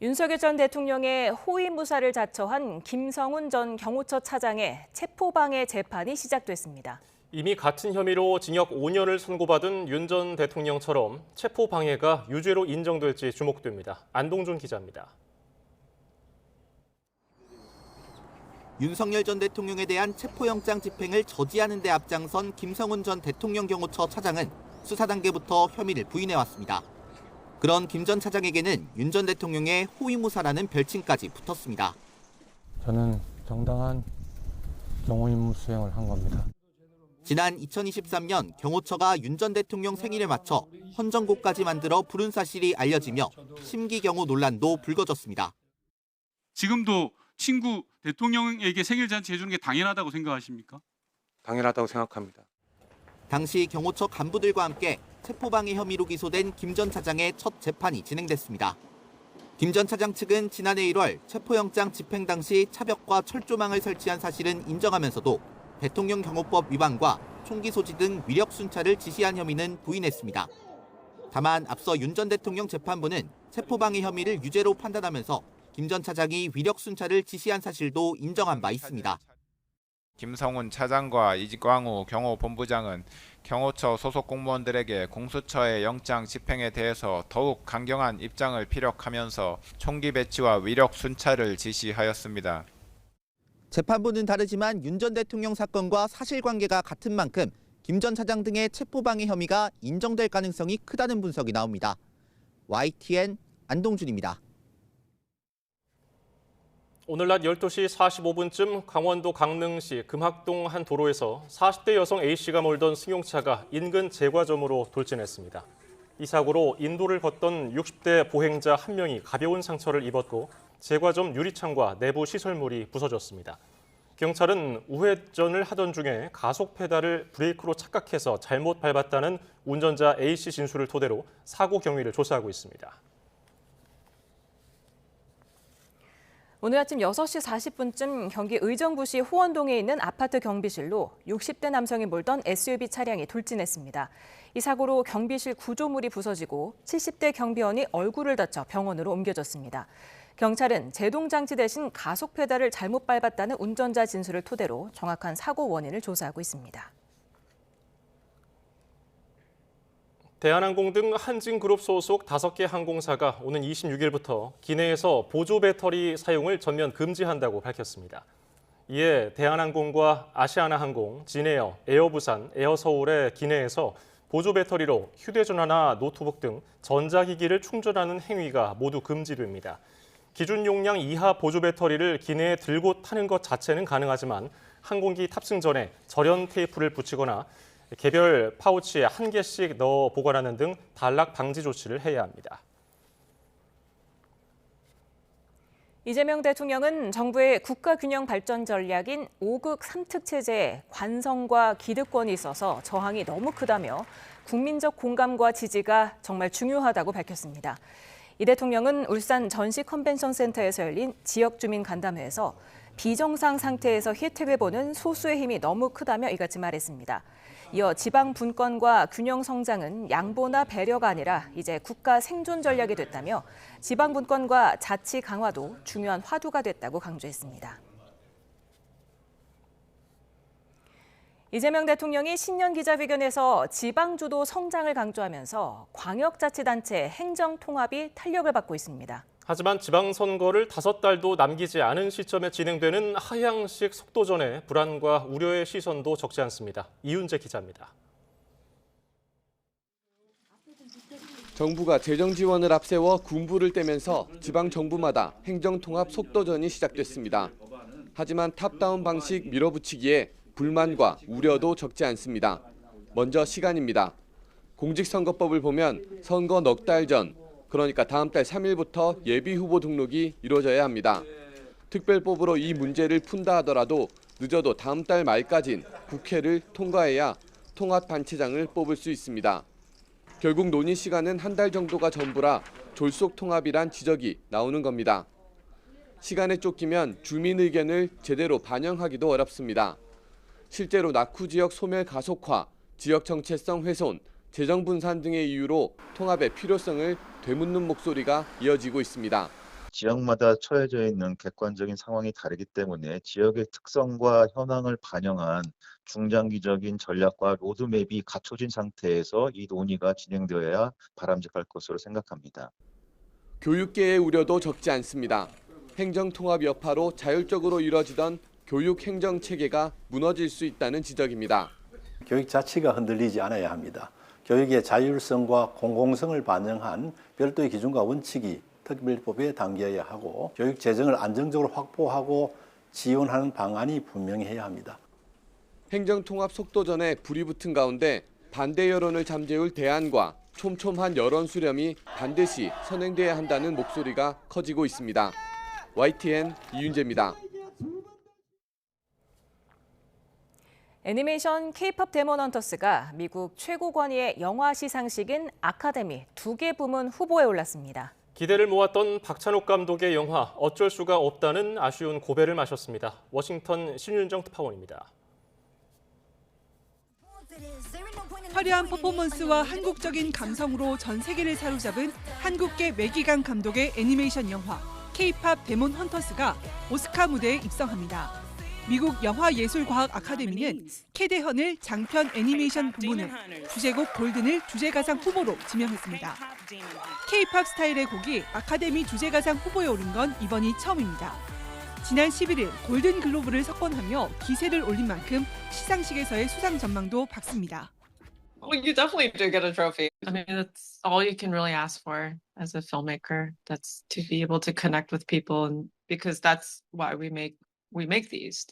윤석열 전 대통령의 호위무사를 자처한 김성훈 전 경호처 차장의 체포방해 재판이 시작됐습니다. 이미 같은 혐의로 징역 5년을 선고받은 윤 전 대통령처럼 체포방해가 유죄로 인정될지 주목됩니다. 안동준 기자입니다. 윤석열 전 대통령에 대한 체포영장 집행을 저지하는 데 앞장선 김성훈 전 대통령 경호처 차장은 수사 단계부터 혐의를 부인해왔습니다. 그런 김 전 차장에게는 윤 전 대통령의 호위무사라는 별칭까지 붙었습니다. 저는 정당한 경호 임무 수행을 한 겁니다. 지난 2023년 경호처가 윤 전 대통령 생일에 맞춰 헌정곡까지 만들어 부른 사실이 알려지며 심기경호 논란도 불거졌습니다. 지금도 친구 대통령에게 생일 잔치 해주는 게 당연하다고 생각하십니까? 당연하다고 생각합니다. 당시 경호처 간부들과 함께 체포방해 혐의로 기소된 김 전 차장의 첫 재판이 진행됐습니다. 김 전 차장 측은 지난해 1월 체포영장 집행 당시 차벽과 철조망을 설치한 사실은 인정하면서도 대통령 경호법 위반과 총기 소지 등 위력 순찰을 지시한 혐의는 부인했습니다. 다만 앞서 윤 전 대통령 재판부는 체포방해 혐의를 유죄로 판단하면서 김 전 차장이 위력 순찰을 지시한 사실도 인정한 바 있습니다. 김성훈 차장과 이광우 경호본부장은 경호처 소속 공무원들에게 공수처의 영장 집행에 대해서 더욱 강경한 입장을 피력하면서 총기 배치와 위력 순찰을 지시하였습니다. 재판부는 다르지만 윤 전 대통령 사건과 사실관계가 같은 만큼 김 전 차장 등의 체포방해 혐의가 인정될 가능성이 크다는 분석이 나옵니다. YTN 안동준입니다. 오늘 낮 12시 45분쯤 강원도 강릉시 금학동 한 도로에서 40대 여성 A씨가 몰던 승용차가 인근 제과점으로 돌진했습니다. 이 사고로 인도를 걷던 60대 보행자 한 명이 가벼운 상처를 입었고 제과점 유리창과 내부 시설물이 부서졌습니다. 경찰은 우회전을 하던 중에 가속 페달을 브레이크로 착각해서 잘못 밟았다는 운전자 A씨 진술을 토대로 사고 경위를 조사하고 있습니다. 오늘 아침 6시 40분쯤 경기 의정부시 호원동에 있는 아파트 경비실로 60대 남성이 몰던 SUV 차량이 돌진했습니다. 이 사고로 경비실 구조물이 부서지고 70대 경비원이 얼굴을 다쳐 병원으로 옮겨졌습니다. 경찰은 제동장치 대신 가속 페달을 잘못 밟았다는 운전자 진술을 토대로 정확한 사고 원인을 조사하고 있습니다. 대한항공 등 한진그룹 소속 5개 항공사가 오는 26일부터 기내에서 보조 배터리 사용을 전면 금지한다고 밝혔습니다. 이에 대한항공과 아시아나항공, 진에어, 에어부산, 에어서울의 기내에서 보조 배터리로 휴대전화나 노트북 등 전자기기를 충전하는 행위가 모두 금지됩니다. 기준 용량 이하 보조 배터리를 기내에 들고 타는 것 자체는 가능하지만 항공기 탑승 전에 절연 테이프를 붙이거나 개별 파우치에 1개씩 넣어 보관하는 등 단락 방지 조치를 해야 합니다. 이재명 대통령은 정부의 국가균형 발전 전략인 5극 3특 체제에 관성과 기득권이 있어서 저항이 너무 크다며 국민적 공감과 지지가 정말 중요하다고 밝혔습니다. 이 대통령은 울산 전시 컨벤션 센터에서 열린 지역 주민 간담회에서 비정상 상태에서 혜택을 보는 소수의 힘이 너무 크다며 이같이 말했습니다. 이어 지방 분권과 균형 성장은 양보나 배려가 아니라 이제 국가 생존 전략이 됐다며 지방 분권과 자치 강화도 중요한 화두가 됐다고 강조했습니다. 이재명 대통령이 신년 기자회견에서 지방주도 성장을 강조하면서 광역자치단체 행정통합이 탄력을 받고 있습니다. 하지만 지방선거를 5달도 남기지 않은 시점에 진행되는 하향식 속도전에 불안과 우려의 시선도 적지 않습니다. 이윤재 기자입니다. 정부가 재정 지원을 앞세워 군부를 떼면서 지방 정부마다 행정통합 속도전이 시작됐습니다. 하지만 탑다운 방식 밀어붙이기에 불만과 우려도 적지 않습니다. 먼저 시간입니다. 공직선거법을 보면 선거 넉 달 전, 그러니까 다음 달 3일부터 예비후보 등록이 이루어져야 합니다. 특별법으로 이 문제를 푼다 하더라도 늦어도 다음 달 말까진 국회를 통과해야 통합단체장을 뽑을 수 있습니다. 결국 논의 시간은 한 달 정도가 전부라 졸속 통합이란 지적이 나오는 겁니다. 시간에 쫓기면 주민 의견을 제대로 반영하기도 어렵습니다. 실제로 낙후 지역 소멸 가속화, 지역 정체성 훼손, 재정 분산 등의 이유로 통합의 필요성을 되묻는 목소리가 이어지고 있습니다. 지역마다 처해져 있는 객관적인 상황이 다르기 때문에 지역의 특성과 현황을 반영한 중장기적인 전략과 로드맵이 갖춰진 상태에서 이 논의가 진행되어야 바람직할 것으로 생각합니다. 교육계의 우려도 적지 않습니다. 행정통합 여파로 자율적으로 이뤄지던 교육 행정 체계가 무너질 수 있다는 지적입니다. 교육 자치가 흔들리지 않아야 합니다. 교육의 자율성과 공공성을 반영한 별도의 기준과 원칙이 특별법에 담겨야 하고 교육 재정을 안정적으로 확보하고 지원하는 방안이 분명해야 합니다. 행정통합 속도전에 불이 붙은 가운데 반대 여론을 잠재울 대안과 촘촘한 여론 수렴이 반드시 선행돼야 한다는 목소리가 커지고 있습니다. YTN 이윤재입니다. 애니메이션 K-팝 데몬 헌터스가 미국 최고 권위의 영화 시상식인 아카데미 2개 부문 후보에 올랐습니다. 기대를 모았던 박찬욱 감독의 영화 어쩔 수가 없다는 아쉬운 고배를 마셨습니다. 워싱턴 신윤정 특파원입니다. 화려한 퍼포먼스와 한국적인 감성으로 전 세계를 사로잡은 한국계 매기강 감독의 애니메이션 영화 K-팝 데몬 헌터스가 오스카 무대에 입성합니다. 미국 영화예술과학 아카데미는 캐데헌을 장편 애니메이션 부문을, 주제곡 골든을 주제가상 후보로 지명했습니다. K-팝 스타일의 곡이 아카데미 주제가상 후보에 오른 건 이번이 처음입니다. 지난 11일 골든 글로브를 석권하며 기세를 올린 만큼 시상식에서의 수상 전망도 밝습니다. Well, you definitely do get a trophy. I mean, that's all you can really ask for as a filmmaker. That's to be able to connect with people, and because that's why we make these.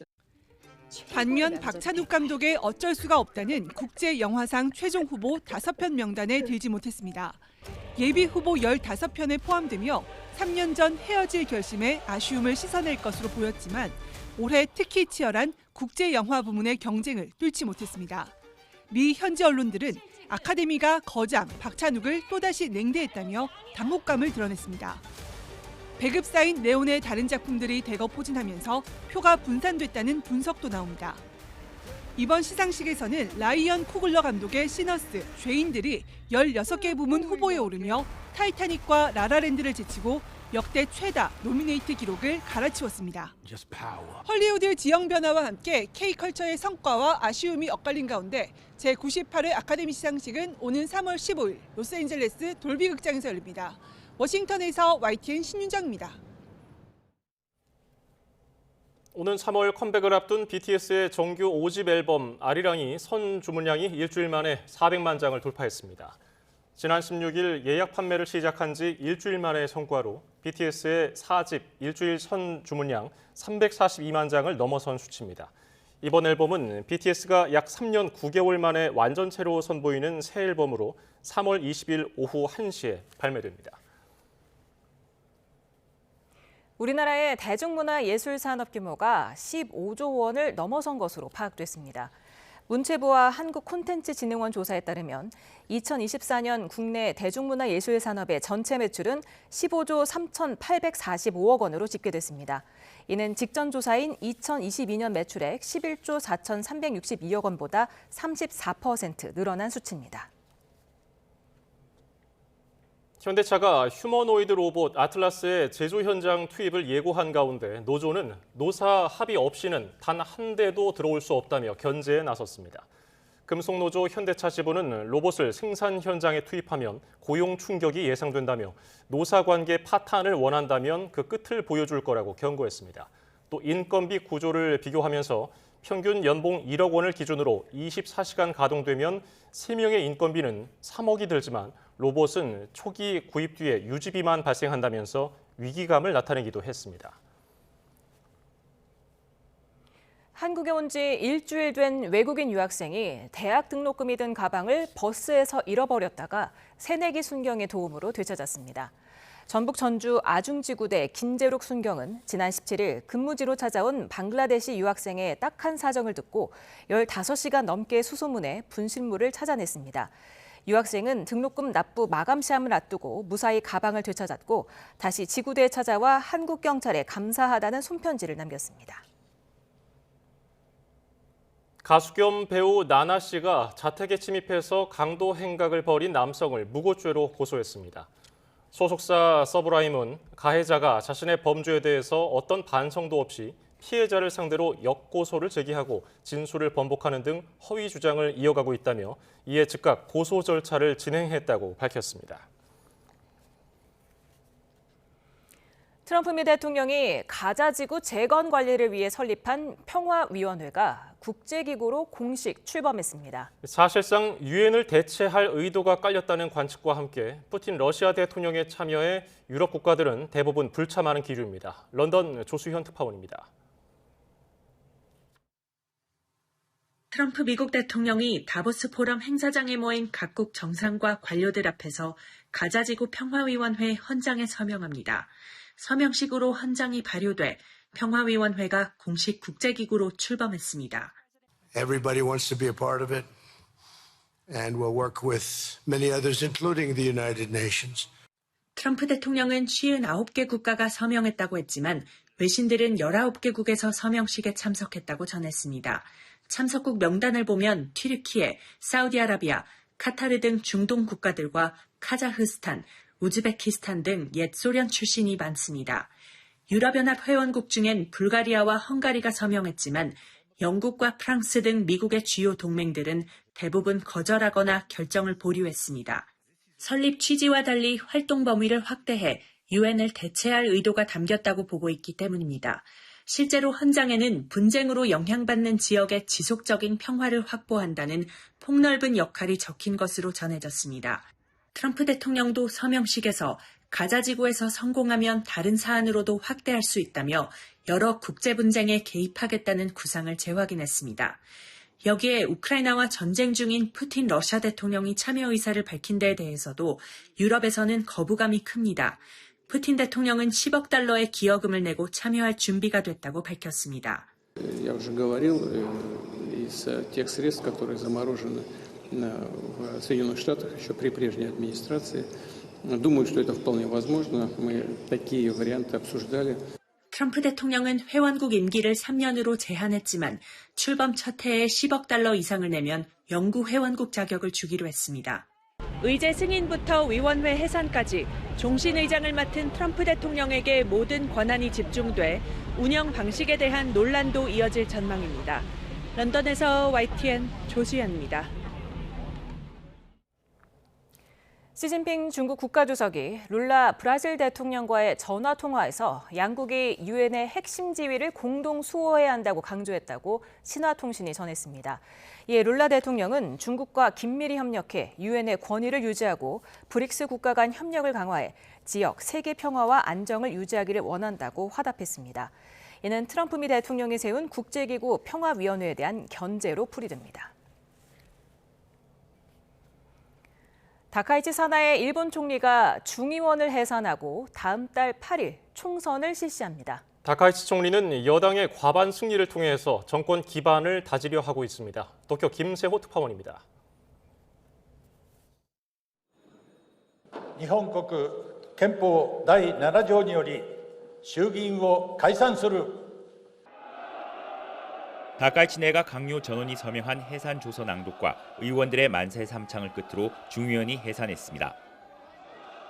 반면 박찬욱 감독의 어쩔 수가 없다는 국제 영화상 최종 후보 5편 명단에 들지 못했습니다. 예비 후보 15편에 포함되며 3년 전 헤어질 결심에 아쉬움을 씻어낼 것으로 보였지만 올해 특히 치열한 국제 영화 부문의 경쟁을 뚫지 못했습니다. 미 현지 언론들은 아카데미가 거장 박찬욱을 또다시 냉대했다며 당혹감을 드러냈습니다. 배급 쌓인 레온의 다른 작품들이 대거 포진하면서 표가 분산됐다는 분석도 나옵니다. 이번 시상식에서는 라이언 쿠글러 감독의 시너스, 죄인들이 16개 부문 후보에 오르며 타이타닉과 라라랜드를 제치고 역대 최다 노미네이트 기록을 갈아치웠습니다. 헐리우드 지형 변화와 함께 K컬처의 성과와 아쉬움이 엇갈린 가운데 제98회 아카데미 시상식은 오는 3월 15일 로스앤젤레스 돌비 극장에서 열립니다. 워싱턴에서 YTN 신윤정입니다. 오는 3월 컴백을 앞둔 BTS의 정규 5집 앨범 아리랑이 선 주문량이 일주일 만에 400만 장을 돌파했습니다. 지난 16일 예약 판매를 시작한 지 일주일 만의 성과로 BTS의 4집 일주일 선 주문량 342만 장을 넘어선 수치입니다. 이번 앨범은 BTS가 약 3년 9개월 만에 완전체로 선보이는 새 앨범으로 3월 20일 오후 1시에 발매됩니다. 우리나라의 대중문화 예술 산업 규모가 15조 원을 넘어선 것으로 파악됐습니다. 문체부와 한국콘텐츠진흥원 조사에 따르면 2024년 국내 대중문화예술 산업의 전체 매출은 15조 3,845억 원으로 집계됐습니다. 이는 직전 조사인 2022년 매출액 11조 4,362억 원보다 34% 늘어난 수치입니다. 현대차가 휴머노이드 로봇 아틀라스의 제조 현장 투입을 예고한 가운데 노조는 노사 합의 없이는 단 한 대도 들어올 수 없다며 견제에 나섰습니다. 금속노조 현대차 지부는 로봇을 생산 현장에 투입하면 고용 충격이 예상된다며 노사관계 파탄을 원한다면 그 끝을 보여줄 거라고 경고했습니다. 또 인건비 구조를 비교하면서 평균 연봉 1억 원을 기준으로 24시간 가동되면 3명의 인건비는 3억이 들지만 로봇은 초기 구입 뒤에 유지비만 발생한다면서 위기감을 나타내기도 했습니다. 한국에 온 지 일주일 된 외국인 유학생이 대학 등록금이 든 가방을 버스에서 잃어버렸다가 새내기 순경의 도움으로 되찾았습니다. 전북 전주 아중지구대 김재록 순경은 지난 17일 근무지로 찾아온 방글라데시 유학생의 딱한 사정을 듣고 15시간 넘게 수소문해 분실물을 찾아냈습니다. 유학생은 등록금 납부 마감 시함을 앞두고 무사히 가방을 되찾았고 다시 지구대에 찾아와 한국 경찰에 감사하다는 손편지를 남겼습니다. 가수 겸 배우 나나 씨가 자택에 침입해서 강도 행각을 벌인 남성을 무고죄로 고소했습니다. 소속사 서브라임은 가해자가 자신의 범죄에 대해서 어떤 반성도 없이 피해자를 상대로 역고소를 제기하고 진술을 번복하는 등 허위 주장을 이어가고 있다며 이에 즉각 고소 절차를 진행했다고 밝혔습니다. 트럼프 미 대통령이 가자지구 재건 관리를 위해 설립한 평화위원회가 국제기구로 공식 출범했습니다. 사실상 유엔을 대체할 의도가 깔렸다는 관측과 함께 푸틴 러시아 대통령의 참여에 유럽 국가들은 대부분 불참하는 기류입니다. 런던 조수현 특파원입니다. 트럼프 미국 대통령이 다보스 포럼 행사장에 모인 각국 정상과 관료들 앞에서 가자지구 평화위원회 헌장에 서명합니다. 서명식으로 헌장이 발효돼 평화위원회가 공식 국제기구로 출범했습니다. Everybody wants to be a part of it, and we'll work with many others, including the United Nations. 트럼프 대통령은 59개 국가가 서명했다고 했지만 외신들은 19개국에서 서명식에 참석했다고 전했습니다. 참석국 명단을 보면 튀르키예, 사우디아라비아, 카타르 등 중동 국가들과 카자흐스탄, 우즈베키스탄 등 옛 소련 출신이 많습니다. 유럽연합 회원국 중엔 불가리아와 헝가리가 서명했지만 영국과 프랑스 등 미국의 주요 동맹들은 대부분 거절하거나 결정을 보류했습니다. 설립 취지와 달리 활동 범위를 확대해 유엔을 대체할 의도가 담겼다고 보고 있기 때문입니다. 실제로 헌장에는 분쟁으로 영향받는 지역의 지속적인 평화를 확보한다는 폭넓은 역할이 적힌 것으로 전해졌습니다. 트럼프 대통령도 서명식에서 가자지구에서 성공하면 다른 사안으로도 확대할 수 있다며 여러 국제 분쟁에 개입하겠다는 구상을 재확인했습니다. 여기에 우크라이나와 전쟁 중인 푸틴 러시아 대통령이 참여 의사를 밝힌 데에 대해서도 유럽에서는 거부감이 큽니다. 푸틴 대통령은 10억 달러의 기여금을 내고 참여할 준비가 됐다고 밝혔습니다. Я уже говорил, из тех средств, которые заморожены в Соединенных Штатах еще при прежней администрации. Думаю, что это вполне возможно. Мы такие варианты обсуждали. 트럼프 대통령은 회원국 임기를 3년으로 제한했지만 출범 첫 해에 10억 달러 이상을 내면 영구 회원국 자격을 주기로 했습니다. 의제 승인부터 위원회 해산까지 종신 의장을 맡은 트럼프 대통령에게 모든 권한이 집중돼 운영 방식에 대한 논란도 이어질 전망입니다. 런던에서 YTN 조수연입니다. 시진핑 중국 국가주석이 룰라 브라질 대통령과의 전화통화에서 양국이 유엔의 핵심 지위를 공동 수호해야 한다고 강조했다고 신화통신이 전했습니다. 이에 룰라 대통령은 중국과 긴밀히 협력해 유엔의 권위를 유지하고 브릭스 국가 간 협력을 강화해 지역 세계 평화와 안정을 유지하기를 원한다고 화답했습니다. 이는 트럼프 미 대통령이 세운 국제기구 평화위원회에 대한 견제로 풀이됩니다. 다카이치 사나의 일본 총리가 중의원을 해산하고 다음 달 8일 총선을 실시합니다. 다카이치 총리는 여당의 과반 승리를 통해서 정권 기반을 다지려 하고 있습니다. 도쿄 김세호 특파원입니다. 日本国憲法第7条により衆議院を解散する 다카이치 내각 강요 전원이 서명한 해산 조서 낭독과 의원들의 만세 삼창을 끝으로 중의원이 해산했습니다.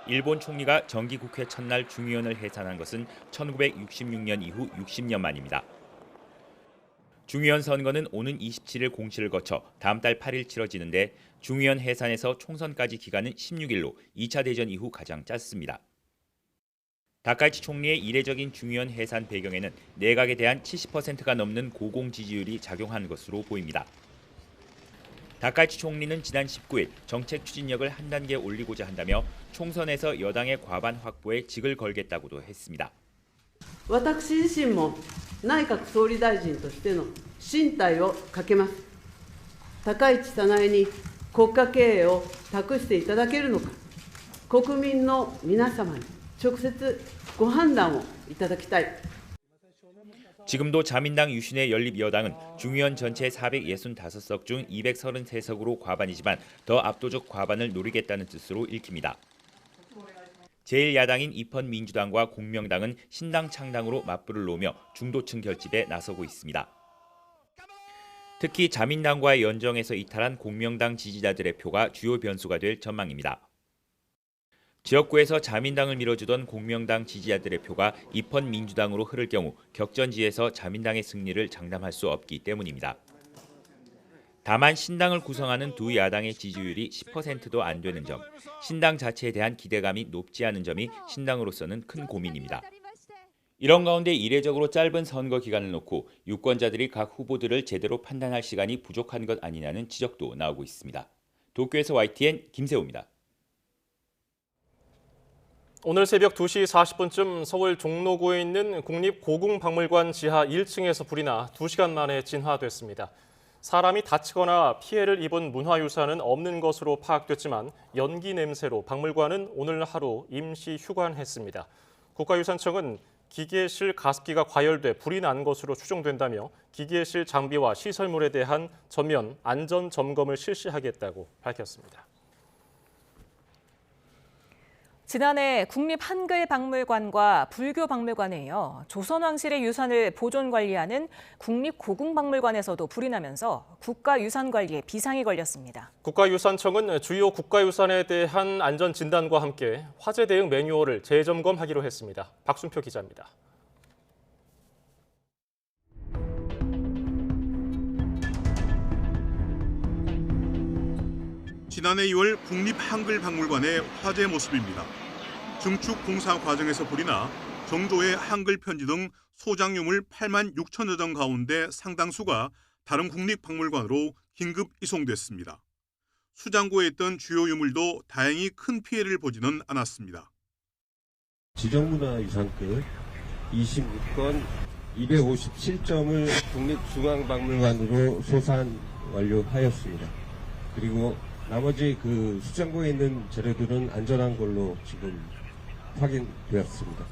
일본 총리가 정기국회 첫날 중의원을 해산한 것은 1966년 이후 60년 만입니다. 중의원 선거는 오는 27일 공시를 거쳐 다음 달 8일 치러지는데 중의원 해산에서 총선까지 기간은 16일로 2차 대전 이후 가장 짧습니다. 다카이치 총리의 이례적인 중의원 해산 배경에는 내각에 대한 70%가 넘는 고공 지지율이 작용한 것으로 보입니다. 다카이치 총리는 지난 19일 정책 추진력을 한 단계 올리고자 한다며 총선에서 여당의 과반 확보에 직을 걸겠다고도 했습니다. 私自身も内閣総理大臣としての進退をかけます。高市早苗に国家経営を託していただけるのか、国民の皆様に直接ご判断をいただきたい。 지금도 자민당 유신의 연립 여당은 중의원 전체 465석 중 233석으로 과반이지만 더 압도적 과반을 노리겠다는 뜻으로 읽힙니다. 제1야당인 입헌민주당과 공명당은 신당 창당으로 맞불을 놓으며 중도층 결집에 나서고 있습니다. 특히 자민당과의 연정에서 이탈한 공명당 지지자들의 표가 주요 변수가 될 전망입니다. 지역구에서 자민당을 밀어주던 공명당 지지자들의 표가 입헌민주당으로 흐를 경우 격전지에서 자민당의 승리를 장담할 수 없기 때문입니다. 다만 신당을 구성하는 두 야당의 지지율이 10%도 안 되는 점, 신당 자체에 대한 기대감이 높지 않은 점이 신당으로서는 큰 고민입니다. 이런 가운데 이례적으로 짧은 선거 기간을 놓고 유권자들이 각 후보들을 제대로 판단할 시간이 부족한 것 아니냐는 지적도 나오고 있습니다. 도쿄에서 YTN 김세호입니다. 오늘 새벽 2시 40분쯤 서울 종로구에 있는 국립고궁박물관 지하 1층에서 불이 나 2시간 만에 진화됐습니다. 사람이 다치거나 피해를 입은 문화유산은 없는 것으로 파악됐지만 연기 냄새로 박물관은 오늘 하루 임시 휴관했습니다. 국가유산청은 기계실 가습기가 과열돼 불이 난 것으로 추정된다며 기계실 장비와 시설물에 대한 전면 안전 점검을 실시하겠다고 밝혔습니다. 지난해 국립한글박물관과 불교박물관에 이어 조선왕실의 유산을 보존관리하는 국립고궁박물관에서도 불이 나면서 국가유산관리에 비상이 걸렸습니다. 국가유산청은 주요 국가유산에 대한 안전진단과 함께 화재 대응 매뉴얼을 재점검하기로 했습니다. 박순표 기자입니다. 지난해 2월 국립한글박물관의 화재 모습입니다. 증축 공사 과정에서 불이 나 정조의 한글 편지 등 소장 유물 8만 6천여 점 가운데 상당수가 다른 국립박물관으로 긴급 이송됐습니다. 수장고에 있던 주요 유물도 다행히 큰 피해를 보지는 않았습니다. 지정문화유산급 26건 257점을 국립중앙박물관으로 소산 완료하였습니다. 그리고 나머지 수장고에 있는 재료들은 안전한 걸로 지금 확인되었습니다.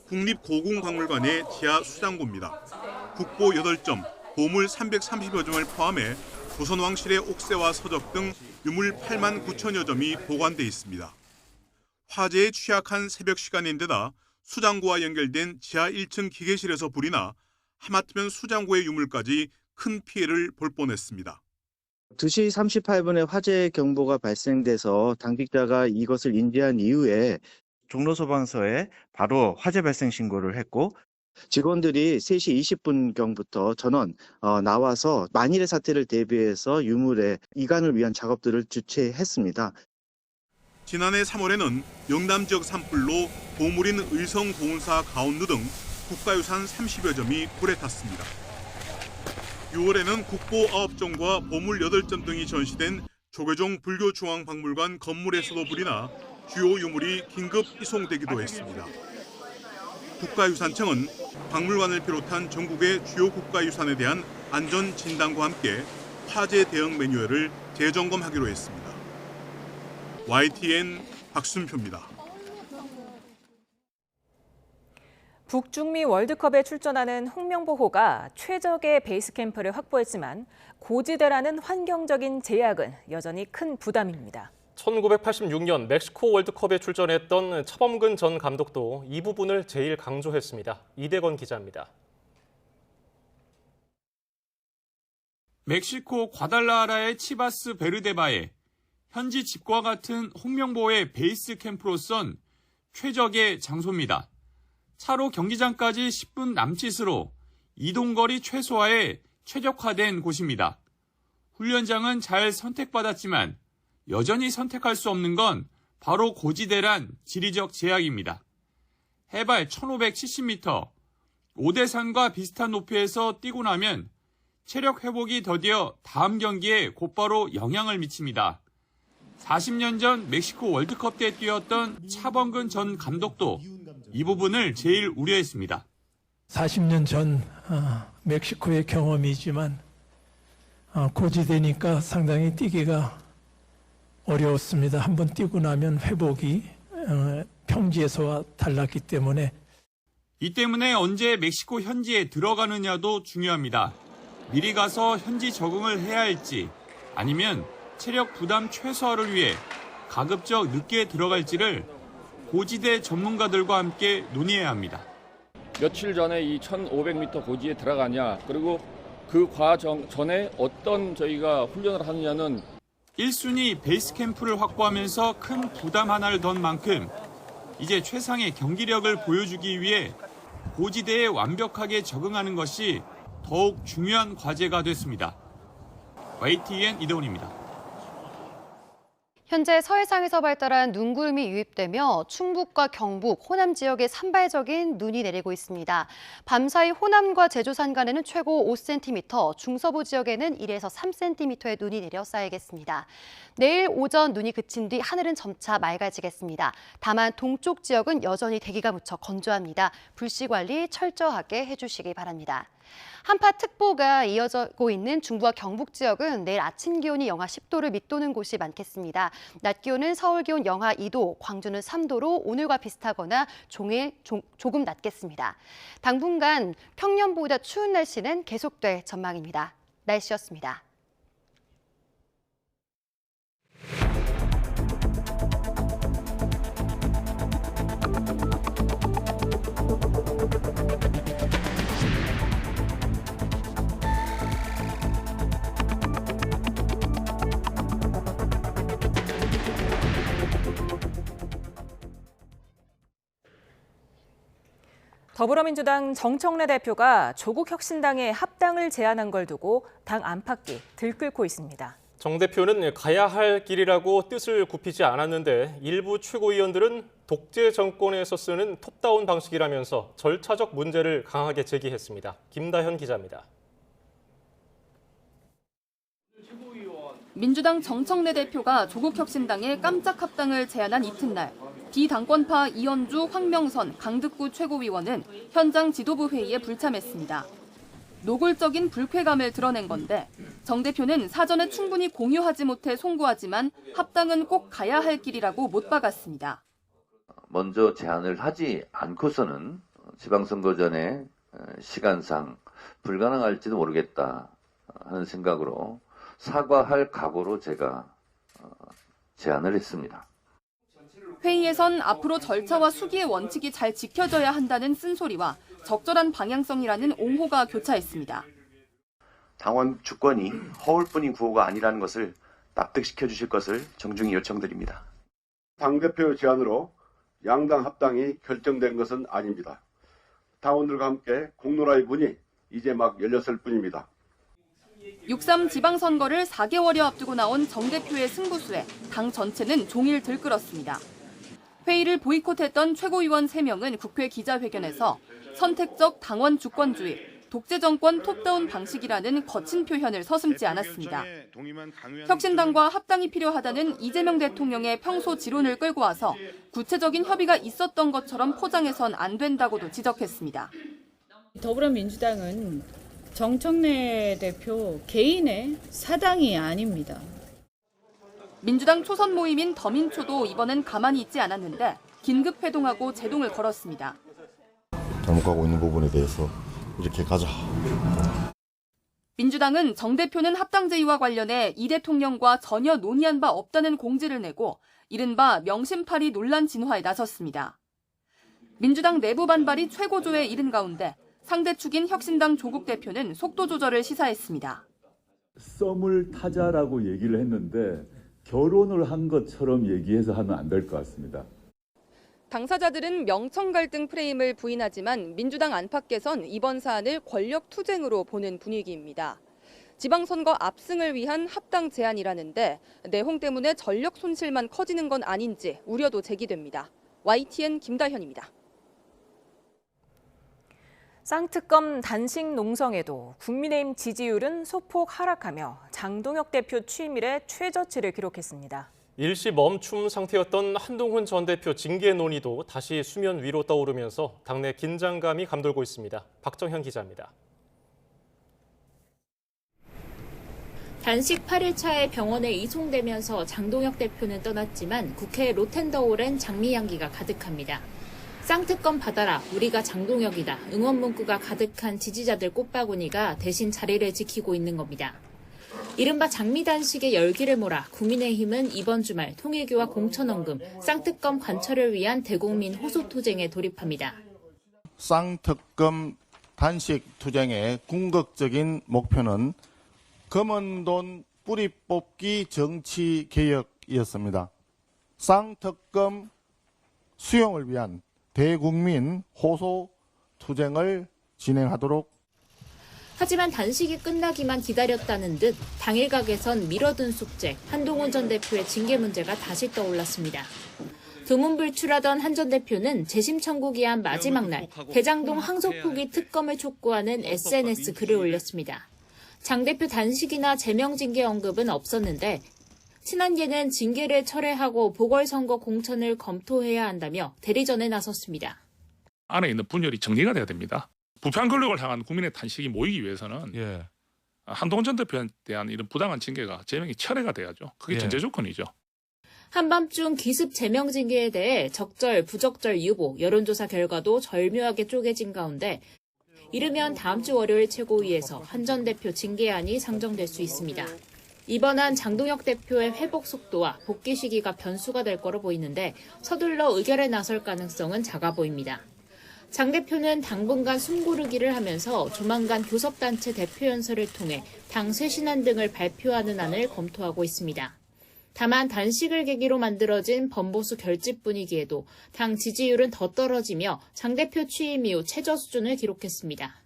국립고궁박물관의 지하 수장고입니다. 국보 8점, 보물 330여 점을 포함해 조선왕실의 옥새와 서적 등 유물 8만 9천여 점이 보관돼 있습니다. 화재에 취약한 새벽 시간인데다 수장고와 연결된 지하 1층 기계실에서 불이 나 하마터면 수장고의 유물까지 큰 피해를 볼 뻔했습니다. 2시 38분에 화재 경보가 발생돼서 당직자가 이것을 인지한 이후에 종로소방서에 바로 화재 발생 신고를 했고 직원들이 3시 20분경부터 전원 나와서 만일의 사태를 대비해서 유물의 이관을 위한 작업들을 주최했습니다. 지난해 3월에는 영남 지역 산불로 보물인 의성 보은사 가운루 등 국가유산 30여 점이 불에 탔습니다. 6월에는 국보 9점과 보물 8점 등이 전시된 조계종 불교중앙박물관 건물에서도 불이 나 주요 유물이 긴급 이송되기도 했습니다. 국가유산청은 박물관을 비롯한 전국의 주요 국가유산에 대한 안전 진단과 함께 화재 대응 매뉴얼을 재점검하기로 했습니다. YTN 박순표입니다. 북중미 월드컵에 출전하는 홍명보호가 최적의 베이스 캠프를 확보했지만 고지대라는 환경적인 제약은 여전히 큰 부담입니다. 1986년 멕시코 월드컵에 출전했던 차범근 전 감독도 이 부분을 제일 강조했습니다. 이대건 기자입니다. 멕시코 과달라하라의 치바스 베르데바에 현지 집과 같은 홍명보의 베이스 캠프로선 최적의 장소입니다. 차로 경기장까지 10분 남짓으로 이동거리 최소화에 최적화된 곳입니다. 훈련장은 잘 선택받았지만 여전히 선택할 수 없는 건 바로 고지대란 지리적 제약입니다. 해발 1570m, 오대산과 비슷한 높이에서 뛰고 나면 체력 회복이 더디어 다음 경기에 곧바로 영향을 미칩니다. 40년 전 멕시코 월드컵 때 뛰었던 차범근 전 감독도 이 부분을 제일 우려했습니다. 40년 전 멕시코의 경험이지만 고지대니까 상당히 뛰기가 어려웠습니다. 한번 뛰고 나면 회복이 평지에서와 달랐기 때문에. 이 때문에 언제 멕시코 현지에 들어가느냐도 중요합니다. 미리 가서 현지 적응을 해야 할지 아니면 체력 부담 최소화를 위해 가급적 늦게 들어갈지를 고지대 전문가들과 함께 논의해야 합니다. 며칠 전에 이 1500m 고지에 들어가냐, 그리고 그 과정 전에 어떤 저희가 훈련을 하느냐는 1순위 베이스 캠프를 확보하면서 큰 부담 하나를 던 만큼 이제 최상의 경기력을 보여주기 위해 고지대에 완벽하게 적응하는 것이 더욱 중요한 과제가 됐습니다. YTN 이대훈입니다. 현재 서해상에서 발달한 눈구름이 유입되며 충북과 경북, 호남 지역에 산발적인 눈이 내리고 있습니다. 밤사이 호남과 제주 산간에는 최고 5cm, 중서부 지역에는 1에서 3cm의 눈이 내려 쌓이겠습니다. 내일 오전 눈이 그친 뒤 하늘은 점차 맑아지겠습니다. 다만 동쪽 지역은 여전히 대기가 무척 건조합니다. 불씨 관리 철저하게 해주시기 바랍니다. 한파특보가 이어지고 있는 중부와 경북 지역은 내일 아침 기온이 영하 10도를 밑도는 곳이 많겠습니다. 낮 기온은 서울 기온 영하 2도, 광주는 3도로 오늘과 비슷하거나 조금 낮겠습니다. 당분간 평년보다 추운 날씨는 계속될 전망입니다. 날씨였습니다. 더불어민주당 정청래 대표가 조국혁신당의 합당을 제안한 걸 두고 당 안팎이 들끓고 있습니다. 정 대표는 가야 할 길이라고 뜻을 굽히지 않았는데 일부 최고위원들은 독재 정권에서 쓰는 톱다운 방식이라면서 절차적 문제를 강하게 제기했습니다. 김다현 기자입니다. 민주당 정청래 대표가 조국혁신당에 깜짝 합당을 제안한 이튿날 비당권파 이현주, 황명선, 강득구 최고위원은 현장 지도부 회의에 불참했습니다. 노골적인 불쾌감을 드러낸 건데 정 대표는 사전에 충분히 공유하지 못해 송구하지만 합당은 꼭 가야 할 길이라고 못 박았습니다. 먼저 제안을 하지 않고서는 지방선거 전에 시간상 불가능할지도 모르겠다 하는 생각으로 사과할 각오로 제가 제안을 했습니다. 회의에선 앞으로 절차와 수기의 원칙이 잘 지켜져야 한다는 쓴소리와 적절한 방향성이라는 옹호가 교차했습니다. 당원 주권이 허울뿐인 구호가 아니라는 것을 납득시켜 주실 것을 정중히 요청드립니다. 당대표 제안으로 양당 합당이 결정된 것은 아닙니다. 당원들과 함께 공론화의 문이 이제 막 열렸을 뿐입니다. 6.3 지방선거를 4개월여 앞두고 나온 정 대표의 승부수에 당 전체는 종일 들끓었습니다. 회의를 보이콧했던 최고위원 3명은 국회 기자회견에서 선택적 당원 주권주의, 독재 정권 톱다운 방식이라는 거친 표현을 서슴지 않았습니다. 혁신당과 합당이 필요하다는 이재명 대통령의 평소 지론을 끌고 와서 구체적인 협의가 있었던 것처럼 포장해선 안 된다고도 지적했습니다. 더불어민주당은 정청래 대표 개인의 사당이 아닙니다. 민주당 초선 모임인 더민초도 이번엔 가만히 있지 않았는데 긴급 회동하고 제동을 걸었습니다. 잘못 가고 있는 부분에 대해서 이렇게 가자. 민주당은 정 대표는 합당 제의와 관련해 이 대통령과 전혀 논의한 바 없다는 공지를 내고 이른바 명심파리 논란 진화에 나섰습니다. 민주당 내부 반발이 최고조에 이른 가운데 상대 축인 혁신당 조국 대표는 속도 조절을 시사했습니다. 썸을 타자라고 얘기를 했는데 결혼을 한 것처럼 얘기해서 하면 안 될 것 같습니다. 당사자들은 명청 갈등 프레임을 부인하지만 민주당 안팎에선 이번 사안을 권력 투쟁으로 보는 분위기입니다. 지방선거 압승을 위한 합당 제안이라는데 내홍 때문에 전력 손실만 커지는 건 아닌지 우려도 제기됩니다. YTN 김다현입니다. 쌍특검 단식 농성에도 국민의힘 지지율은 소폭 하락하며 장동혁 대표 취임일에 최저치를 기록했습니다. 일시 멈춤 상태였던 한동훈 전 대표 징계 논의도 다시 수면 위로 떠오르면서 당내 긴장감이 감돌고 있습니다. 박정현 기자입니다. 단식 8일차에 병원에 이송되면서 장동혁 대표는 떠났지만 국회 로텐더홀엔 장미 향기가 가득합니다. 쌍특검 받아라, 우리가 장동혁이다, 응원 문구가 가득한 지지자들 꽃바구니가 대신 자리를 지키고 있는 겁니다. 이른바 장미 단식의 열기를 몰아 국민의힘은 이번 주말 통일교와 공천원금, 쌍특검 관철을 위한 대국민 호소투쟁에 돌입합니다. 쌍특검 단식 투쟁의 궁극적인 목표는 검은 돈 뿌리 뽑기 정치 개혁이었습니다. 쌍특검 수용을 위한 대국민 호소 투쟁을 진행하도록. 하지만 단식이 끝나기만 기다렸다는 듯 당일각에선 미뤄둔 숙제, 한동훈 전 대표의 징계 문제가 다시 떠올랐습니다. 두문불출하던 한 전 대표는 재심 청구 기한 마지막 날 대장동 항소포기 특검을 촉구하는 SNS 글을 올렸습니다. 장 대표 단식이나 제명 징계 언급은 없었는데 친한계는 징계를 철회하고 보궐선거 공천을 검토해야 한다며 대리전에 나섰습니다. 안에 있는 분열이 정리가 돼야 됩니다. 부패한 권력을 향한 국민의 탄식이 모이기 위해서는 한동훈 전 대표에 대한 이런 부당한 징계가 제명이 철회가 돼야죠. 그게 전제 조건이죠. 한밤중 기습 제명 징계에 대해 적절, 부적절 유보, 여론조사 결과도 절묘하게 쪼개진 가운데 이르면 다음 주 월요일 최고위에서 한 전 대표 징계안이 상정될 수 있습니다. 이번한 장동혁 대표의 회복 속도와 복귀 시기가 변수가 될 거로 보이는데 서둘러 의결에 나설 가능성은 작아 보입니다. 장 대표는 당분간 숨 고르기를 하면서 조만간 교섭단체 대표 연설을 통해 당 쇄신안 등을 발표하는 안을 검토하고 있습니다. 다만 단식을 계기로 만들어진 범보수 결집 분위기에도 당 지지율은 더 떨어지며 장 대표 취임 이후 최저 수준을 기록했습니다.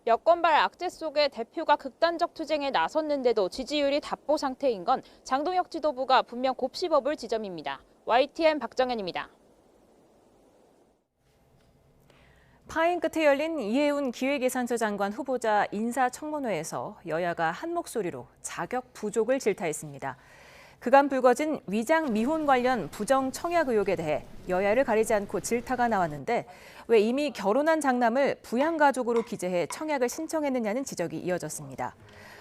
여권발 악재 속에 대표가 극단적 투쟁에 나섰는데도 지지율이 답보 상태인 건 장동혁 지도부가 분명 곱씹어볼 지점입니다. YTN 박정현입니다. 파행 끝에 열린 이해운 기획예산처 장관 후보자 인사청문회에서 여야가 한 목소리로 자격 부족을 질타했습니다. 그간 불거진 위장 미혼 관련 부정 청약 의혹에 대해 여야를 가리지 않고 질타가 나왔는데 왜 이미 결혼한 장남을 부양가족으로 기재해 청약을 신청했느냐는 지적이 이어졌습니다.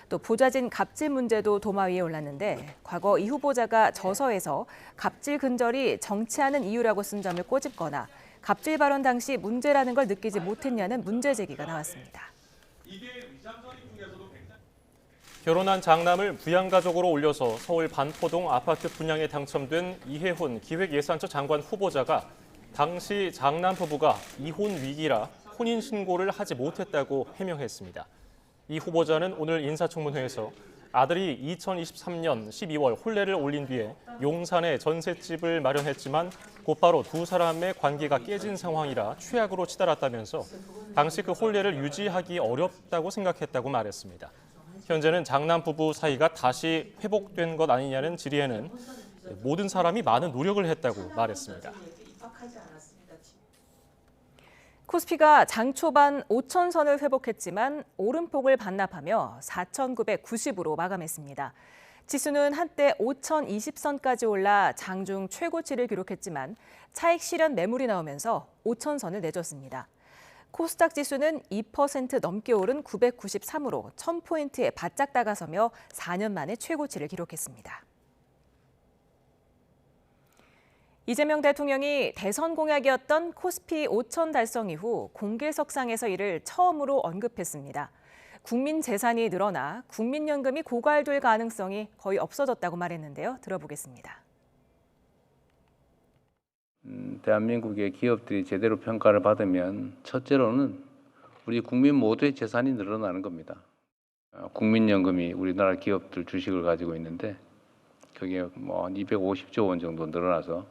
또 보좌진 갑질 문제도 도마 위에 올랐는데 과거 이 후보자가 저서에서 갑질 근절이 정치하는 이유라고 쓴 점을 꼬집거나 갑질 발언 당시 문제라는 걸 느끼지 못했냐는 문제 제기가 나왔습니다. 결혼한 장남을 부양가족으로 올려서 서울 반포동 아파트 분양에 당첨된 이해훈 기획예산처 장관 후보자가 당시 장남 부부가 이혼 위기라 혼인신고를 하지 못했다고 해명했습니다. 이 후보자는 오늘 인사청문회에서 아들이 2023년 12월 혼례를 올린 뒤에 용산에 전셋집을 마련했지만 곧바로 두 사람의 관계가 깨진 상황이라 최악으로 치달았다면서 당시 그 혼례를 유지하기 어렵다고 생각했다고 말했습니다. 현재는 장남 부부 사이가 다시 회복된 것 아니냐는 질의에는 모든 사람이 많은 노력을 했다고 말했습니다. 코스피가 장 초반 5,000선을 회복했지만 오름폭을 반납하며 4,990으로 마감했습니다. 지수는 한때 5,020선까지 올라 장중 최고치를 기록했지만 차익 실현 매물이 나오면서 5,000선을 내줬습니다. 코스닥 지수는 2% 넘게 오른 993으로 1,000포인트에 바짝 다가서며 4년 만에 최고치를 기록했습니다. 이재명 대통령이 대선 공약이었던 코스피 5천 달성 이후 공개석상에서 이를 처음으로 언급했습니다. 국민 재산이 늘어나 국민연금이 고갈될 가능성이 거의 없어졌다고 말했는데요. 들어보겠습니다. 대한민국의 기업들이 제대로 평가를 받으면 첫째로는 우리 국민 모두의 재산이 늘어나는 겁니다. 국민연금이 우리나라 기업들 주식을 가지고 있는데 그게 뭐 250조 원 정도 늘어나서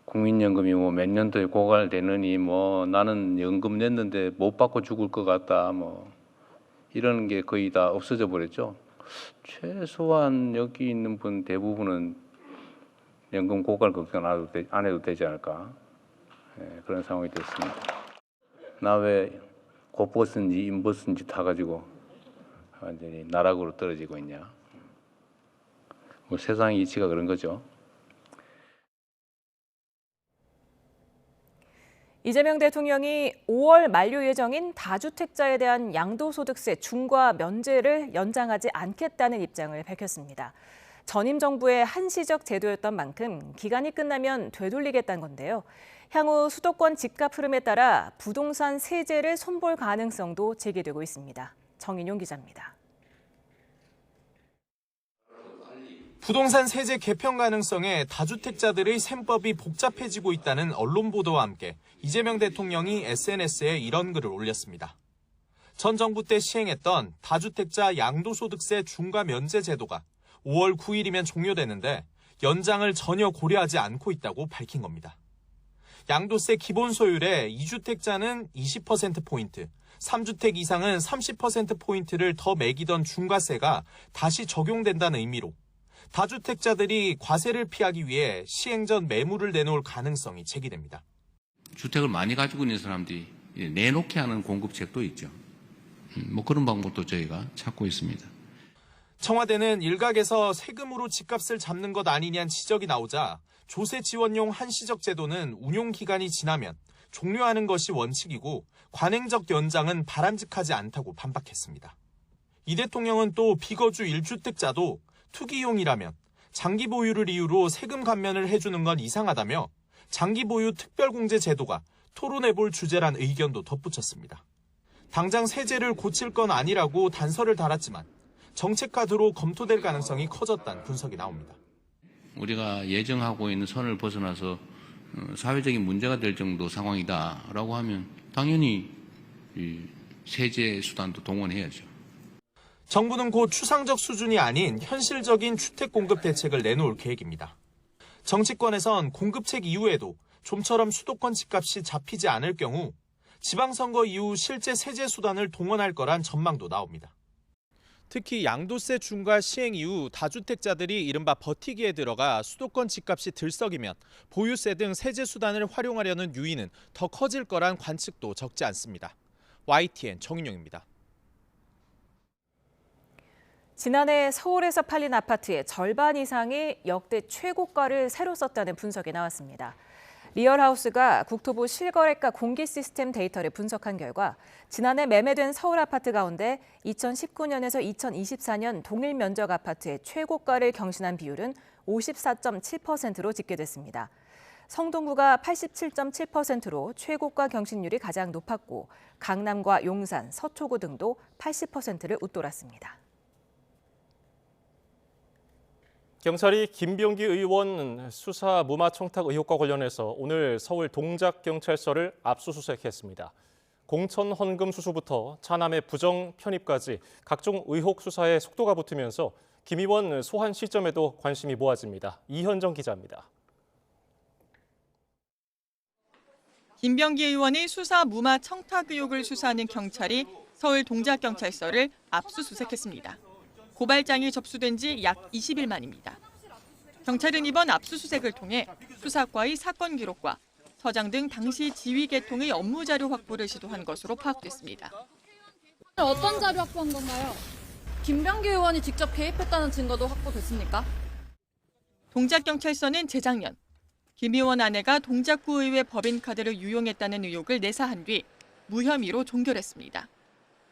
국민연금이 뭐 몇 년도에 고갈되느니 뭐 나는 연금 냈는데 못 받고 죽을 것 같다 뭐 이런 게 거의 다 없어져 버렸죠. 최소한 여기 있는 분 대부분은 연금 고갈 걱정 안 해도 되지 않을까 그런 상황이 됐습니다. 나 왜 곧버스인지 인버스인지 타가지고 완전히 나락으로 떨어지고 있냐. 뭐 세상의 이치가 그런 거죠. 이재명 대통령이 5월 만료 예정인 다주택자에 대한 양도소득세 중과 면제를 연장하지 않겠다는 입장을 밝혔습니다. 전임 정부의 한시적 제도였던 만큼 기간이 끝나면 되돌리겠다는 건데요. 향후 수도권 집값 흐름에 따라 부동산 세제를 손볼 가능성도 제기되고 있습니다. 정인용 기자입니다. 부동산 세제 개편 가능성에 다주택자들의 셈법이 복잡해지고 있다는 언론 보도와 함께 이재명 대통령이 SNS에 이런 글을 올렸습니다. 전 정부 때 시행했던 다주택자 양도소득세 중과 면제 제도가 5월 9일이면 종료되는데 연장을 전혀 고려하지 않고 있다고 밝힌 겁니다. 양도세 기본 소율에 2주택자는 20%포인트, 3주택 이상은 30%포인트를 더 매기던 중과세가 다시 적용된다는 의미로 다주택자들이 과세를 피하기 위해 시행 전 매물을 내놓을 가능성이 제기됩니다. 주택을 많이 가지고 있는 사람들이 내놓게 하는 공급책도 있죠. 뭐 그런 방법도 저희가 찾고 있습니다. 청와대는 일각에서 세금으로 집값을 잡는 것 아니냐는 지적이 나오자 조세 지원용 한시적 제도는 운용 기간이 지나면 종료하는 것이 원칙이고 관행적 연장은 바람직하지 않다고 반박했습니다. 이 대통령은 또 비거주 1주택자도 투기용이라면 장기 보유를 이유로 세금 감면을 해주는 건 이상하다며 장기 보유 특별공제 제도가 토론해볼 주제란 의견도 덧붙였습니다. 당장 세제를 고칠 건 아니라고 단서를 달았지만 정책카드로 검토될 가능성이 커졌다는 분석이 나옵니다. 우리가 예정하고 있는 선을 벗어나서 사회적인 문제가 될 정도 상황이다라고 하면 당연히 세제 수단도 동원해야죠. 정부는 곧 추상적 수준이 아닌 현실적인 주택 공급 대책을 내놓을 계획입니다. 정치권에선 공급책 이후에도 좀처럼 수도권 집값이 잡히지 않을 경우 지방선거 이후 실제 세제 수단을 동원할 거란 전망도 나옵니다. 특히 양도세 중과 시행 이후 다주택자들이 이른바 버티기에 들어가 수도권 집값이 들썩이면 보유세 등 세제 수단을 활용하려는 유인은 더 커질 거란 관측도 적지 않습니다. YTN 정인용입니다. 지난해 서울에서 팔린 아파트의 절반 이상이 역대 최고가를 새로 썼다는 분석이 나왔습니다. 리얼하우스가 국토부 실거래가 공개 시스템 데이터를 분석한 결과 지난해 매매된 서울 아파트 가운데 2019년에서 2024년 동일 면적 아파트의 최고가를 경신한 비율은 54.7%로 집계됐습니다. 성동구가 87.7%로 최고가 경신률이 가장 높았고 강남과 용산, 서초구 등도 80%를 웃돌았습니다. 경찰이 김병기 의원 수사 무마 청탁 의혹과 관련해서 오늘 서울 동작경찰서를 압수수색했습니다. 공천 헌금 수수부터 차남의 부정 편입까지 각종 의혹 수사에 속도가 붙으면서 김 의원 소환 시점에도 관심이 모아집니다. 이현정 기자입니다. 김병기 의원의 수사 무마 청탁 의혹을 수사하는 경찰이 서울 동작경찰서를 압수수색했습니다. 고발장이 접수된 지 약 20일 만입니다. 경찰은 이번 압수수색을 통해 수사과의 사건 기록과 서장 등 당시 지휘 계통의 업무 자료 확보를 시도한 것으로 파악됐습니다. 어떤 자료 확보한 건가요? 김병기 의원이 직접 개입했다는 증거도 확보됐습니까? 동작경찰서는 재작년 김 의원 아내가 동작구의회 법인카드를 유용했다는 의혹을 내사한 뒤 무혐의로 종결했습니다.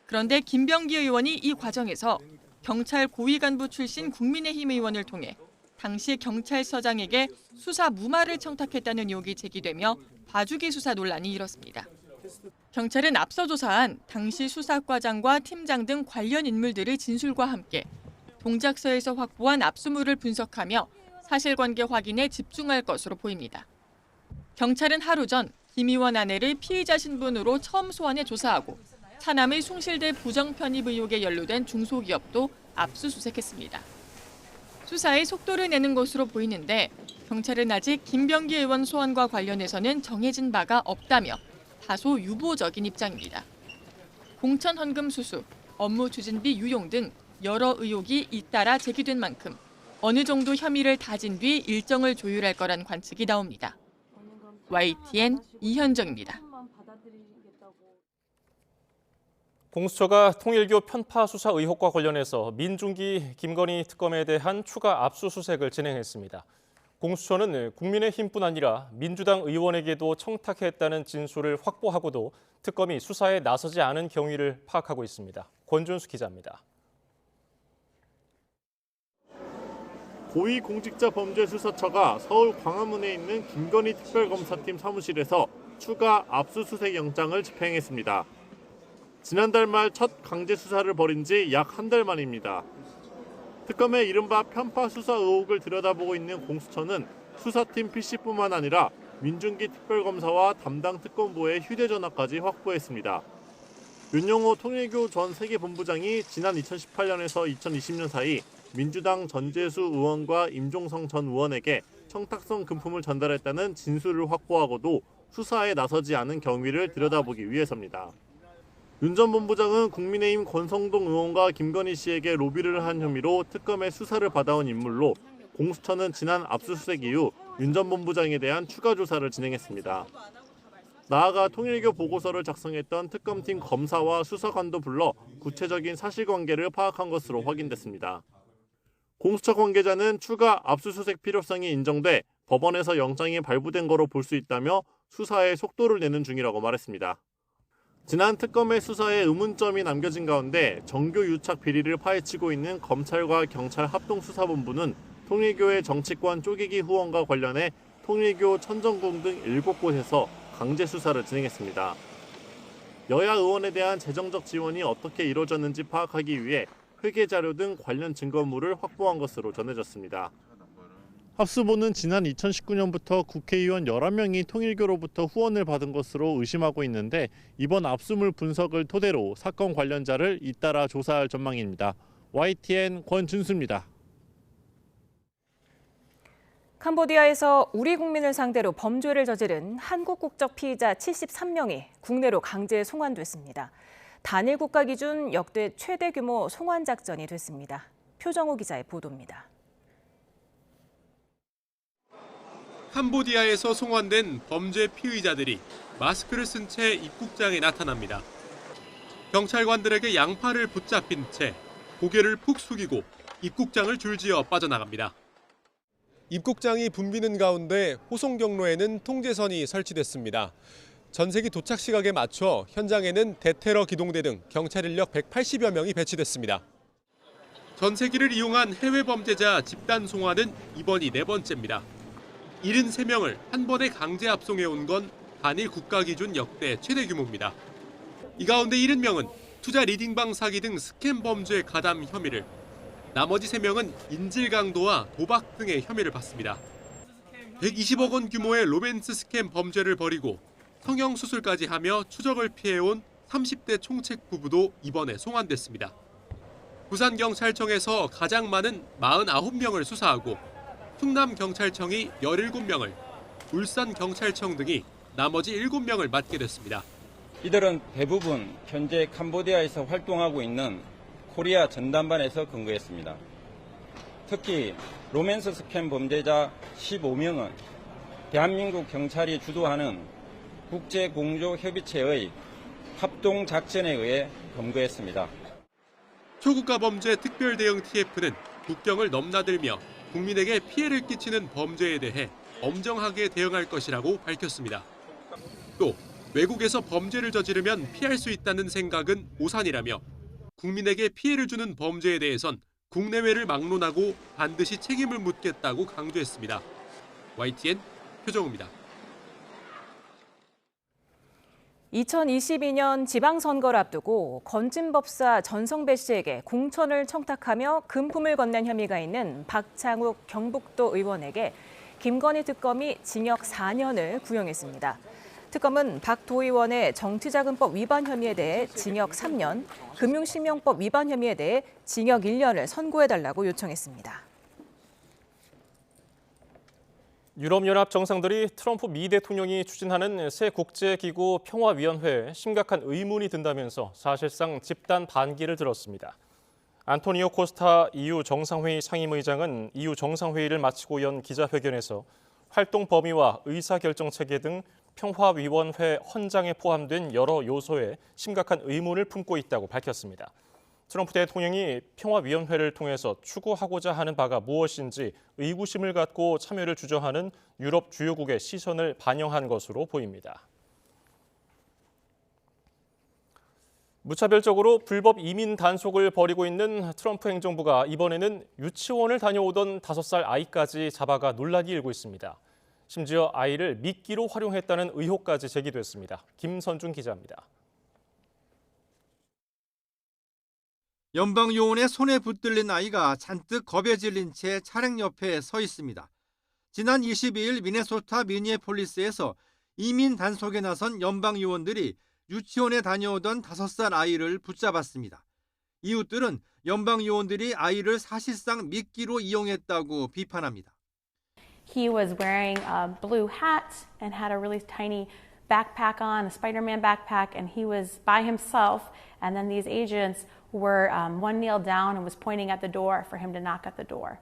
그런데 김병기 의원이 이 과정에서 경찰 고위 간부 출신 국민의힘 의원을 통해 당시 경찰서장에게 수사 무마를 청탁했다는 의혹이 제기되며 봐주기 수사 논란이 일었습니다. 경찰은 앞서 조사한 당시 수사과장과 팀장 등 관련 인물들의 진술과 함께 동작서에서 확보한 압수물을 분석하며 사실관계 확인에 집중할 것으로 보입니다. 경찰은 하루 전 김 의원 아내를 피의자 신분으로 처음 소환해 조사하고 차남의 숭실대 부정 편입 의혹에 연루된 중소기업도 압수수색했습니다. 수사에 속도를 내는 것으로 보이는데 경찰은 아직 김병기 의원 소환과 관련해서는 정해진 바가 없다며 다소 유보적인 입장입니다. 공천 헌금 수수, 업무 추진비 유용 등 여러 의혹이 잇따라 제기된 만큼 어느 정도 혐의를 다진 뒤 일정을 조율할 거란 관측이 나옵니다. YTN 이현정입니다. 공수처가 통일교 편파 수사 의혹과 관련해서 민중기 김건희 특검에 대한 추가 압수수색을 진행했습니다. 공수처는 국민의힘뿐 아니라 민주당 의원에게도 청탁했다는 진술을 확보하고도 특검이 수사에 나서지 않은 경위를 파악하고 있습니다. 권준수 기자입니다. 고위공직자범죄수사처가 서울 광화문에 있는 김건희 특별검사팀 사무실에서 추가 압수수색 영장을 집행했습니다. 지난달 말 첫 강제 수사를 벌인 지 약 한 달 만입니다. 특검의 이른바 편파 수사 의혹을 들여다보고 있는 공수처는 수사팀 PC뿐만 아니라 민중기 특별검사와 담당 특검보의 휴대전화까지 확보했습니다. 윤영호 통일교 전 세계본부장이 지난 2018년에서 2020년 사이 민주당 전재수 의원과 임종성 전 의원에게 청탁성 금품을 전달했다는 진술을 확보하고도 수사에 나서지 않은 경위를 들여다보기 위해서입니다. 윤 전 본부장은 국민의힘 권성동 의원과 김건희 씨에게 로비를 한 혐의로 특검의 수사를 받아온 인물로 공수처는 지난 압수수색 이후 윤 전 본부장에 대한 추가 조사를 진행했습니다. 나아가 통일교 보고서를 작성했던 특검팀 검사와 수사관도 불러 구체적인 사실관계를 파악한 것으로 확인됐습니다. 공수처 관계자는 추가 압수수색 필요성이 인정돼 법원에서 영장이 발부된 거로 볼 수 있다며 수사에 속도를 내는 중이라고 말했습니다. 지난 특검의 수사에 의문점이 남겨진 가운데 정교 유착 비리를 파헤치고 있는 검찰과 경찰 합동수사본부는 통일교의 정치권 쪼개기 후원과 관련해 통일교 천정궁 등 7곳에서 강제 수사를 진행했습니다. 여야 의원에 대한 재정적 지원이 어떻게 이루어졌는지 파악하기 위해 회계 자료 등 관련 증거물을 확보한 것으로 전해졌습니다. 합수본은 지난 2019년부터 국회의원 11명이 통일교로부터 후원을 받은 것으로 의심하고 있는데 이번 압수물 분석을 토대로 사건 관련자를 잇따라 조사할 전망입니다. YTN 권준수입니다. 캄보디아에서 우리 국민을 상대로 범죄를 저지른 한국 국적 피의자 73명이 국내로 강제 송환됐습니다. 단일 국가 기준 역대 최대 규모 송환 작전이 됐습니다. 표정호 기자의 보도입니다. 캄보디아에서 송환된 범죄 피의자들이 마스크를 쓴 채 입국장에 나타납니다. 경찰관들에게 양팔을 붙잡힌 채 고개를 푹 숙이고 입국장을 줄지어 빠져나갑니다. 입국장이 붐비는 가운데 호송 경로에는 통제선이 설치됐습니다. 전세기 도착 시각에 맞춰 현장에는 대테러 기동대 등 경찰 인력 180여 명이 배치됐습니다. 전세기를 이용한 해외 범죄자 집단 송환은 이번이 4번째입니다. 73명을 한 번에 강제 압송해온 건 단일 국가 기준 역대 최대 규모입니다. 이 가운데 70명은 투자 리딩방 사기 등 스캠 범죄 가담 혐의를, 나머지 3명은 인질 강도와 도박 등의 혐의를 받습니다. 120억 원 규모의 로맨스 스캠 범죄를 벌이고 성형수술까지 하며 추적을 피해온 30대 총책 부부도 이번에 송환됐습니다. 부산경찰청에서 가장 많은 49명을 수사하고 충남경찰청이 17명을, 울산경찰청 등이 나머지 7명을 맡게 됐습니다. 이들은 대부분 현재 캄보디아에서 활동하고 있는 코리아 전담반에서 근무했습니다. 특히 로맨스 스캠 범죄자 15명은 대한민국 경찰이 주도하는 국제공조협의체의 합동작전에 의해 검거했습니다. 초국가 범죄 특별대응 TF는 국경을 넘나들며 국민에게 피해를 끼치는 범죄에 대해 엄정하게 대응할 것이라고 밝혔습니다. 또 외국에서 범죄를 저지르면 피할 수 있다는 생각은 오산이라며 국민에게 피해를 주는 범죄에 대해선 국내외를 막론하고 반드시 책임을 묻겠다고 강조했습니다. YTN 표정우입니다. 2022년 지방선거를 앞두고 건진법사 전성배 씨에게 공천을 청탁하며 금품을 건넨 혐의가 있는 박창욱 경북도 의원에게 김건희 특검이 징역 4년을 구형했습니다. 특검은 박 도의원의 정치자금법 위반 혐의에 대해 징역 3년, 금융실명법 위반 혐의에 대해 징역 1년을 선고해달라고 요청했습니다. 유럽연합 정상들이 트럼프 미 대통령이 추진하는 새 국제기구 평화위원회에 심각한 의문이 든다면서 사실상 집단 반기를 들었습니다. 안토니오 코스타 EU 정상회의 상임의장은 EU 정상회의를 마치고 연 기자회견에서 활동 범위와 의사결정 체계 등 평화위원회 헌장에 포함된 여러 요소에 심각한 의문을 품고 있다고 밝혔습니다. 트럼프 대통령이 평화위원회를 통해서 추구하고자 하는 바가 무엇인지 의구심을 갖고 참여를 주저하는 유럽 주요국의 시선을 반영한 것으로 보입니다. 무차별적으로 불법 이민 단속을 벌이고 있는 트럼프 행정부가 이번에는 유치원을 다녀오던 5살 아이까지 잡아가 논란이 일고 있습니다. 심지어 아이를 미끼로 활용했다는 의혹까지 제기됐습니다. 김선중 기자입니다. 연방요원의 손에 붙들린 아이가 잔뜩 겁에 질린 채 차량 옆에 서 있습니다. 지난 22일 미네소타 미니애폴리스에서 이민 단속에 나선 연방요원들이 유치원에 다녀오던 5살 아이를 붙잡았습니다. 이웃들은 연방요원들이 아이를 사실상 미끼로 이용했다고 비판합니다. He was wearing a blue hat and had a really tiny backpack on, a Spider-Man backpack, and he was by himself. And then these agents were one kneel down and was pointing at the door for him to knock at the door.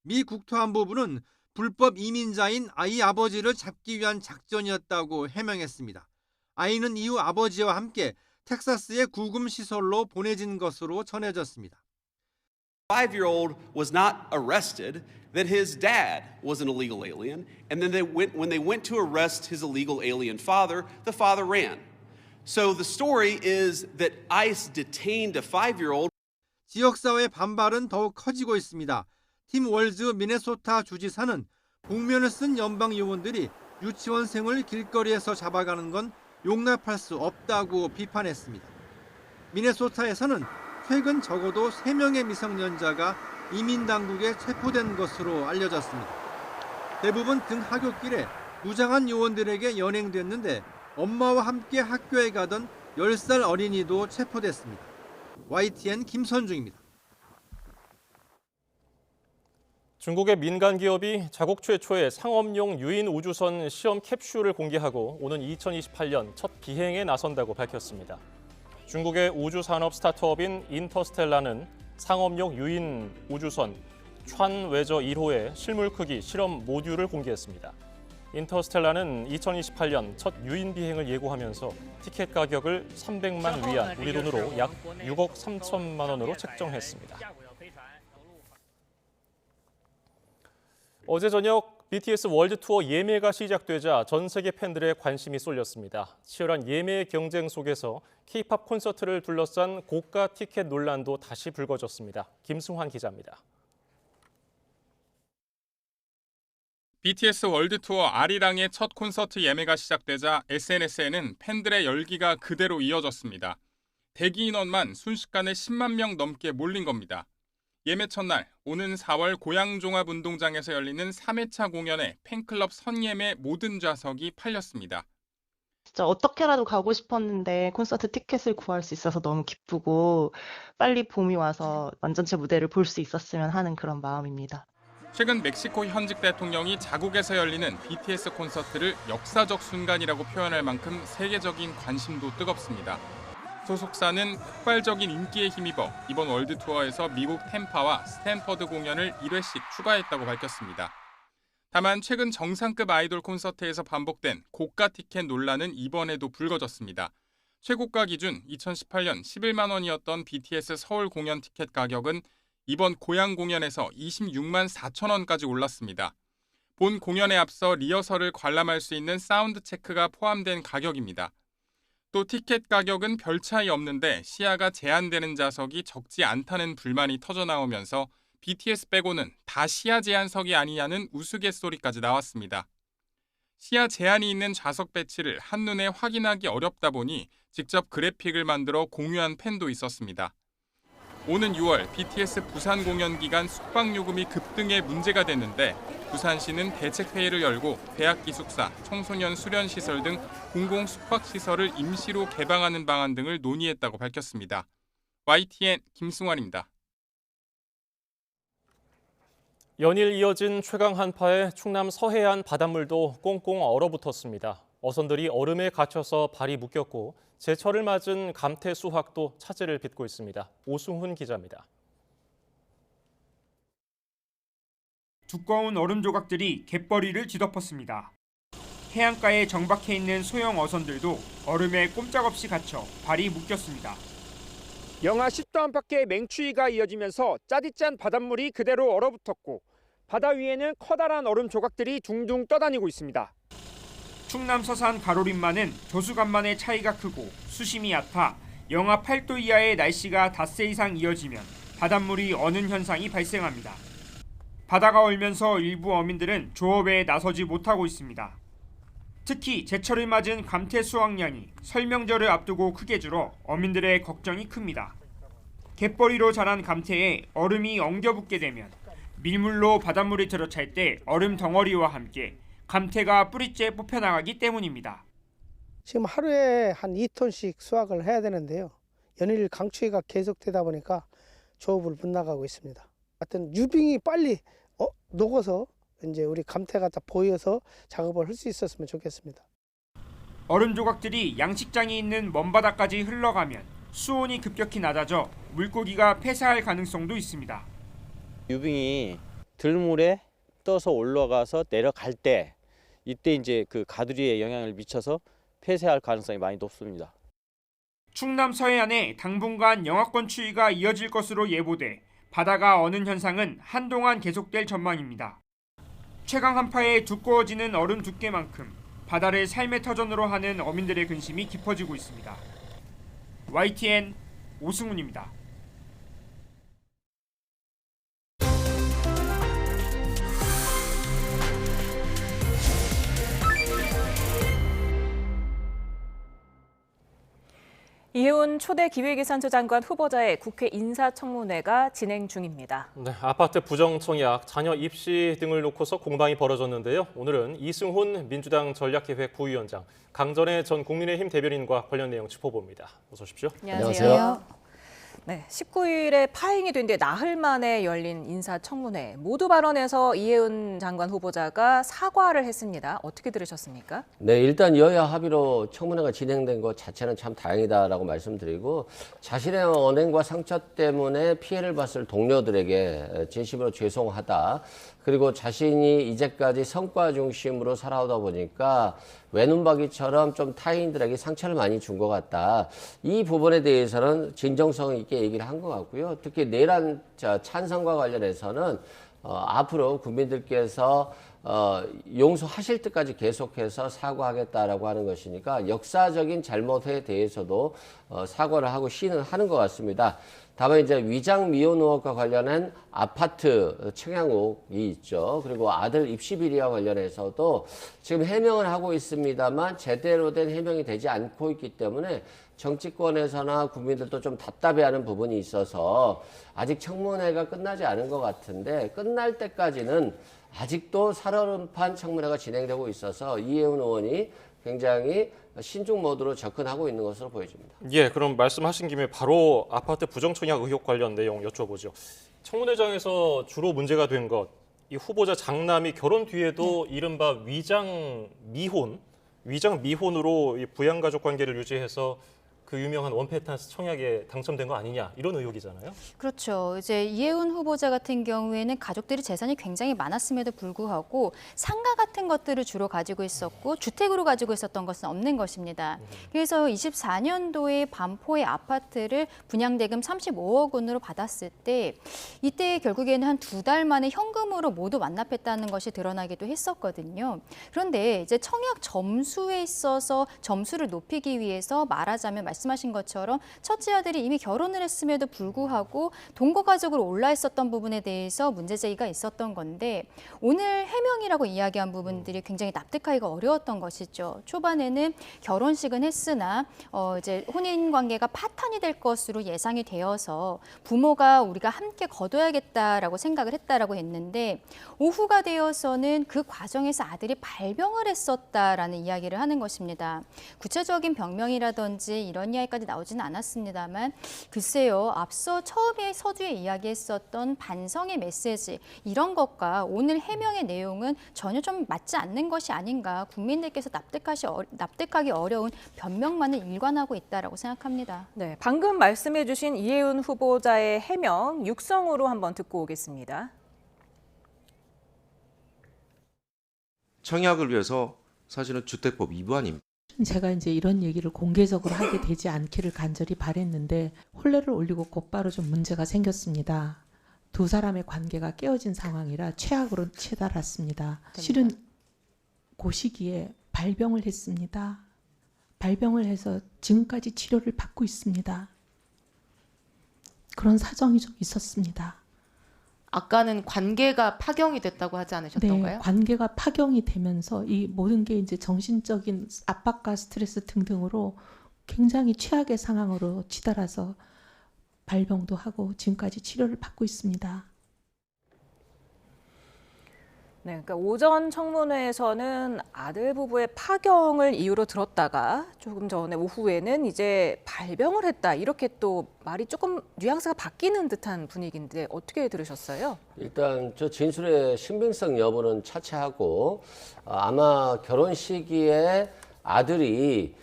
미 국토안보부는 불법 이민자인 아이 아버지를 잡기 위한 작전이었다고 해명했습니다. 아이는 이후 아버지와 함께 텍사스의 구금 시설로 보내진 것으로 전해졌습니다. 5-year-old was not arrested, that his dad was an illegal alien, and then when they went to arrest his illegal alien father, the father ran. So the story is that ICE detained a 5-year-old. 지역사회 반발은 더욱 커지고 있습니다. 팀 월즈 미네소타 주지사는 복면을 쓴 연방 요원들이 유치원생을 길거리에서 잡아가는 건 용납할 수 없다고 비판했습니다. 미네소타에서는 최근 적어도 3명의 미성년자가 이민당국에 체포된 것으로 알려졌습니다. 대부분 등 하굣길에 무장한 요원들에게 연행됐는데 엄마와 함께 학교에 가던 10살 어린이도 체포됐습니다. YTN 김선중입니다. 중국의 민간 기업이 자국 최초의 상업용 유인 우주선 시험 캡슐을 공개하고 오는 2028년 첫 비행에 나선다고 밝혔습니다. 중국의 우주산업 스타트업인 인터스텔라는 상업용 유인 우주선 찬웨저 1호의 실물 크기 실험 모듈을 공개했습니다. 인터스텔라는 2028년 첫 유인 비행을 예고하면서 티켓 가격을 300만 위안, 우리 돈으로 약 6억 3천만 원으로 책정했습니다. 어제 저녁 BTS 월드 투어 예매가 시작되자 전 세계 팬들의 관심이 쏠렸습니다. 치열한 예매 경쟁 속에서 K-팝 콘서트를 둘러싼 고가 티켓 논란도 다시 불거졌습니다. 김승환 기자입니다. BTS 월드 투어 아리랑의 첫 콘서트 예매가 시작되자 SNS에는 팬들의 열기가 그대로 이어졌습니다. 대기 인원만 순식간에 10만 명 넘게 몰린 겁니다. 예매 첫날, 오는 4월 고양종합운동장에서 열리는 3회차 공연에 팬클럽 선예매 모든 좌석이 팔렸습니다. 진짜 어떻게라도 가고 싶었는데 콘서트 티켓을 구할 수 있어서 너무 기쁘고 빨리 봄이 와서 완전체 무대를 볼 수 있었으면 하는 그런 마음입니다. 최근 멕시코 현직 대통령이 자국에서 열리는 BTS 콘서트를 역사적 순간이라고 표현할 만큼 세계적인 관심도 뜨겁습니다. 소속사는 폭발적인 인기에 힘입어 이번 월드 투어에서 미국 템파와 스탠퍼드 공연을 1회씩 추가했다고 밝혔습니다. 다만 최근 정상급 아이돌 콘서트에서 반복된 고가 티켓 논란은 이번에도 불거졌습니다. 최고가 기준 2018년 11만 원이었던 BTS 서울 공연 티켓 가격은 이번 고양 공연에서 26만 4천 원까지 올랐습니다. 본 공연에 앞서 리허설을 관람할 수 있는 사운드 체크가 포함된 가격입니다. 또 티켓 가격은 별 차이 없는데 시야가 제한되는 좌석이 적지 않다는 불만이 터져나오면서 BTS 빼고는 다 시야 제한석이 아니냐는 우스갯소리까지 나왔습니다. 시야 제한이 있는 좌석 배치를 한눈에 확인하기 어렵다 보니 직접 그래픽을 만들어 공유한 팬도 있었습니다. 오는 6월 BTS 부산 공연 기간 숙박 요금이 급등해 문제가 됐는데 부산시는 대책회의를 열고 대학 기숙사, 청소년 수련시설 등 공공 숙박시설을 임시로 개방하는 방안 등을 논의했다고 밝혔습니다. YTN 김승환입니다. 연일 이어진 최강 한파에 충남 서해안 바닷물도 꽁꽁 얼어붙었습니다. 어선들이 얼음에 갇혀서 발이 묶였고 제철을 맞은 감태 수확도 차질을 빚고 있습니다. 오승훈 기자입니다. 두꺼운 얼음 조각들이 갯벌위를 뒤덮었습니다. 해안가에 정박해 있는 소형 어선들도 얼음에 꼼짝없이 갇혀 발이 묶였습니다. 영하 10도 안팎의 맹추위가 이어지면서 짜디짠 바닷물이 그대로 얼어붙었고 바다 위에는 커다란 얼음 조각들이 둥둥 떠다니고 있습니다. 충남 서산 가로림만은 조수간만의 차이가 크고 수심이 얕아 영하 8도 이하의 날씨가 닷새 이상 이어지면 바닷물이 어는 현상이 발생합니다. 바다가 얼면서 일부 어민들은 조업에 나서지 못하고 있습니다. 특히 제철을 맞은 감태 수확량이 설명절을 앞두고 크게 줄어 어민들의 걱정이 큽니다. 갯벌위로 자란 감태에 얼음이 엉겨붙게 되면 밀물로 바닷물이 들어찰 때 얼음 덩어리와 함께 감태가 뿌리째 뽑혀나가기 때문입니다. 지금 하루에 한 2톤씩 수확을 해야 되는데요. 연일 강추위가 계속되다 보니까 조업을 못 나가고 있습니다. 하여튼 유빙이 빨리 녹아서 이제 우리 감태가 다 보여서 작업을 할 수 있었으면 좋겠습니다. 얼음 조각들이 양식장이 있는 먼바다까지 흘러가면 수온이 급격히 낮아져 물고기가 폐사할 가능성도 있습니다. 유빙이 들물에 떠서 올라가서 내려갈 때 이때 이제 그 가두리에 영향을 미쳐서 폐쇄할 가능성이 많이 높습니다. 충남 서해안에 당분간 영하권 추위가 이어질 것으로 예보돼 바다가 어는 현상은 한동안 계속될 전망입니다. 최강 한파에 두꺼워지는 얼음 두께만큼 바다를 삶의 터전으로 하는 어민들의 근심이 깊어지고 있습니다. YTN 오승훈입니다. 이혜훈 초대 기획예산처 장관 후보자의 국회 인사청문회가 진행 중입니다. 네, 아파트 부정청약, 자녀 입시 등을 놓고서 공방이 벌어졌는데요. 오늘은 이승훈 민주당 전략기획 부위원장, 강전의 전 국민의힘 대변인과 관련 내용 짚어봅니다. 어서 오십시오. 안녕하세요. 네, 19일에 파행이 된 뒤 나흘 만에 열린 인사청문회. 모두 발언에서 이혜훈 장관 후보자가 사과를 했습니다. 어떻게 들으셨습니까? 네, 일단 여야 합의로 청문회가 진행된 것 자체는 참 다행이다라고 말씀드리고 자신의 언행과 상처 때문에 피해를 봤을 동료들에게 진심으로 죄송하다. 그리고 자신이 이제까지 성과 중심으로 살아오다 보니까 외눈박이처럼 좀 타인들에게 상처를 많이 준 것 같다. 이 부분에 대해서는 진정성 있게 얘기를 한 것 같고요. 특히 내란 찬성과 관련해서는 앞으로 국민들께서 용서하실 때까지 계속해서 사과하겠다라고 하는 것이니까 역사적인 잘못에 대해서도 사과를 하고 시인을 하는 것 같습니다. 다만 이제 위장 미혼 의혹과 관련한 아파트 청약 의혹이 있죠. 그리고 아들 입시 비리와 관련해서도 지금 해명을 하고 있습니다만 제대로 된 해명이 되지 않고 있기 때문에 정치권에서나 국민들도 좀 답답해하는 부분이 있어서 아직 청문회가 끝나지 않은 것 같은데 끝날 때까지는 아직도 살얼음판 청문회가 진행되고 있어서 이혜훈 의원이 굉장히 신중 모드로 접근하고 있는 것으로 보여집니다. 예, 그럼 말씀하신 김에 바로 아파트 부정청약 의혹 관련 내용 여쭤보죠. 청문회장에서 주로 문제가 된 것, 이 후보자 장남이 결혼 뒤에도 이른바 위장 미혼으로 이 부양가족 관계를 유지해서 그 유명한 원페탄스 청약에 당첨된 거 아니냐 이런 의혹이잖아요. 그렇죠. 이제 이혜훈 후보자 같은 경우에는 가족들이 재산이 굉장히 많았음에도 불구하고 상가 같은 것들을 주로 가지고 있었고 주택으로 가지고 있었던 것은 없는 것입니다. 그래서 24년도에 반포의 아파트를 분양대금 35억 원으로 받았을 때 이때 결국에는 한 2달 만에 현금으로 모두 완납했다는 것이 드러나기도 했었거든요. 그런데 이제 청약 점수에 있어서 점수를 높이기 위해서 말하자면 말씀하신 것처럼 첫째 아들이 이미 결혼을 했음에도 불구하고 동거 가족으로 올라 있었던 부분에 대해서 문제 제기가 있었던 건데 오늘 해명이라고 이야기한 부분들이 굉장히 납득하기가 어려웠던 것이죠. 초반에는 결혼식은 했으나 이제 혼인 관계가 파탄이 될 것으로 예상이 되어서 부모가 우리가 함께 거둬야겠다라고 생각을 했다라고 했는데 오후가 되어서는 그 과정에서 아들이 발병을 했었다라는 이야기를 하는 것입니다. 구체적인 병명이라든지 이런 이야기까지 나오지는 않았습니다만 글쎄요. 앞서 처음에 서두에 이야기했었던 반성의 메시지 이런 것과 오늘 해명의 내용은 전혀 좀 맞지 않는 것이 아닌가 국민들께서 납득하기 어려운 변명만을 일관하고 있다라고 생각합니다. 네, 방금 말씀해 주신 이혜훈 후보자의 해명 육성으로 한번 듣고 오겠습니다. 청약을 위해서 사실은 주택법 위반입니다. 제가 이제 이런 얘기를 공개적으로 하게 되지 않기를 간절히 바랬는데 혼례를 올리고 곧바로 좀 문제가 생겼습니다. 두 사람의 관계가 깨어진 상황이라 최악으로 치달았습니다. 실은 그 시기에 발병을 했습니다. 발병을 해서 지금까지 치료를 받고 있습니다. 그런 사정이 좀 있었습니다. 아까는 관계가 파경이 됐다고 하지 않으셨던가요? 네, 관계가 파경이 되면서 이 모든 게 이제 정신적인 압박과 스트레스 등등으로 굉장히 최악의 상황으로 치달아서 발병도 하고 지금까지 치료를 받고 있습니다. 네, 그러니까 오전 청문회에서는 아들 부부의 파경을 이유로 들었다가 조금 전에 오후에는 이제 발병을 했다 이렇게 또 말이 조금 뉘앙스가 바뀌는 듯한 분위기인데 어떻게 들으셨어요? 일단 저 진술의 신빙성 여부는 차치하고 아마 결혼 시기에 아들이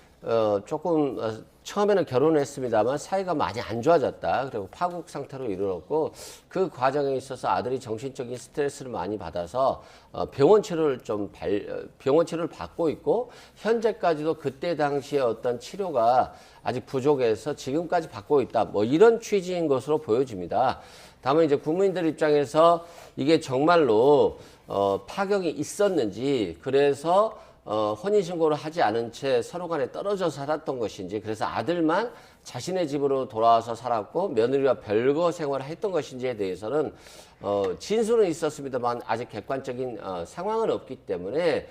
조금 처음에는 결혼을 했습니다만 사이가 많이 안 좋아졌다. 그리고 파국 상태로 이르렀고 그 과정에 있어서 아들이 정신적인 스트레스를 많이 받아서 병원 치료를 받고 있고 현재까지도 그때 당시에 어떤 치료가 아직 부족해서 지금까지 받고 있다. 뭐 이런 취지인 것으로 보여집니다. 다만 이제 국민들 입장에서 이게 정말로 파경이 있었는지 그래서 혼인신고를 하지 않은 채 서로 간에 떨어져 살았던 것인지 그래서 아들만 자신의 집으로 돌아와서 살았고 며느리와 별거 생활을 했던 것인지에 대해서는 진술은 있었습니다만 아직 객관적인 상황은 없기 때문에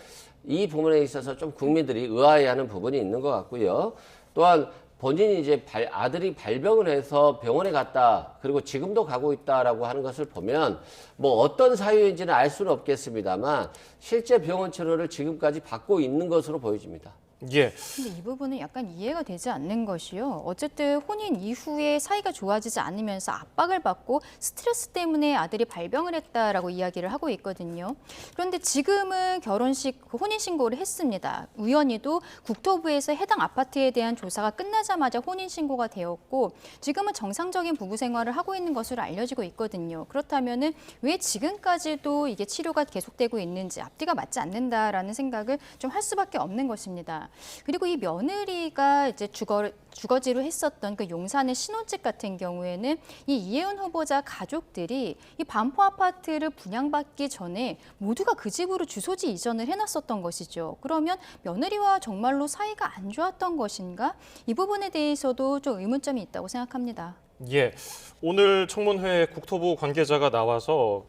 이 부분에 있어서 좀 국민들이 의아해하는 부분이 있는 것 같고요. 또한 본인이 이제 아들이 발병을 해서 병원에 갔다 그리고 지금도 가고 있다라고 하는 것을 보면 뭐 어떤 사유인지는 알 수는 없겠습니다만 실제 병원 치료를 지금까지 받고 있는 것으로 보여집니다. 예. 근데 이 부분은 약간 이해가 되지 않는 것이요. 어쨌든 혼인 이후에 사이가 좋아지지 않으면서 압박을 받고 스트레스 때문에 아들이 발병을 했다라고 이야기를 하고 있거든요. 그런데 지금은 혼인신고를 했습니다. 우연히도 국토부에서 해당 아파트에 대한 조사가 끝나자마자 혼인신고가 되었고 지금은 정상적인 부부 생활을 하고 있는 것으로 알려지고 있거든요. 그렇다면은 왜 지금까지도 이게 치료가 계속되고 있는지 앞뒤가 맞지 않는다라는 생각을 좀 할 수밖에 없는 것입니다. 그리고 이 며느리가 이제 주거지로 했었던 그 용산의 신혼집 같은 경우에는 이 이혜훈 후보자 가족들이 이 반포 아파트를 분양받기 전에 모두가 그 집으로 주소지 이전을 해놨었던 것이죠. 그러면 며느리와 정말로 사이가 안 좋았던 것인가? 이 부분에 대해서도 좀 의문점이 있다고 생각합니다. 예, 오늘 청문회에 국토부 관계자가 나와서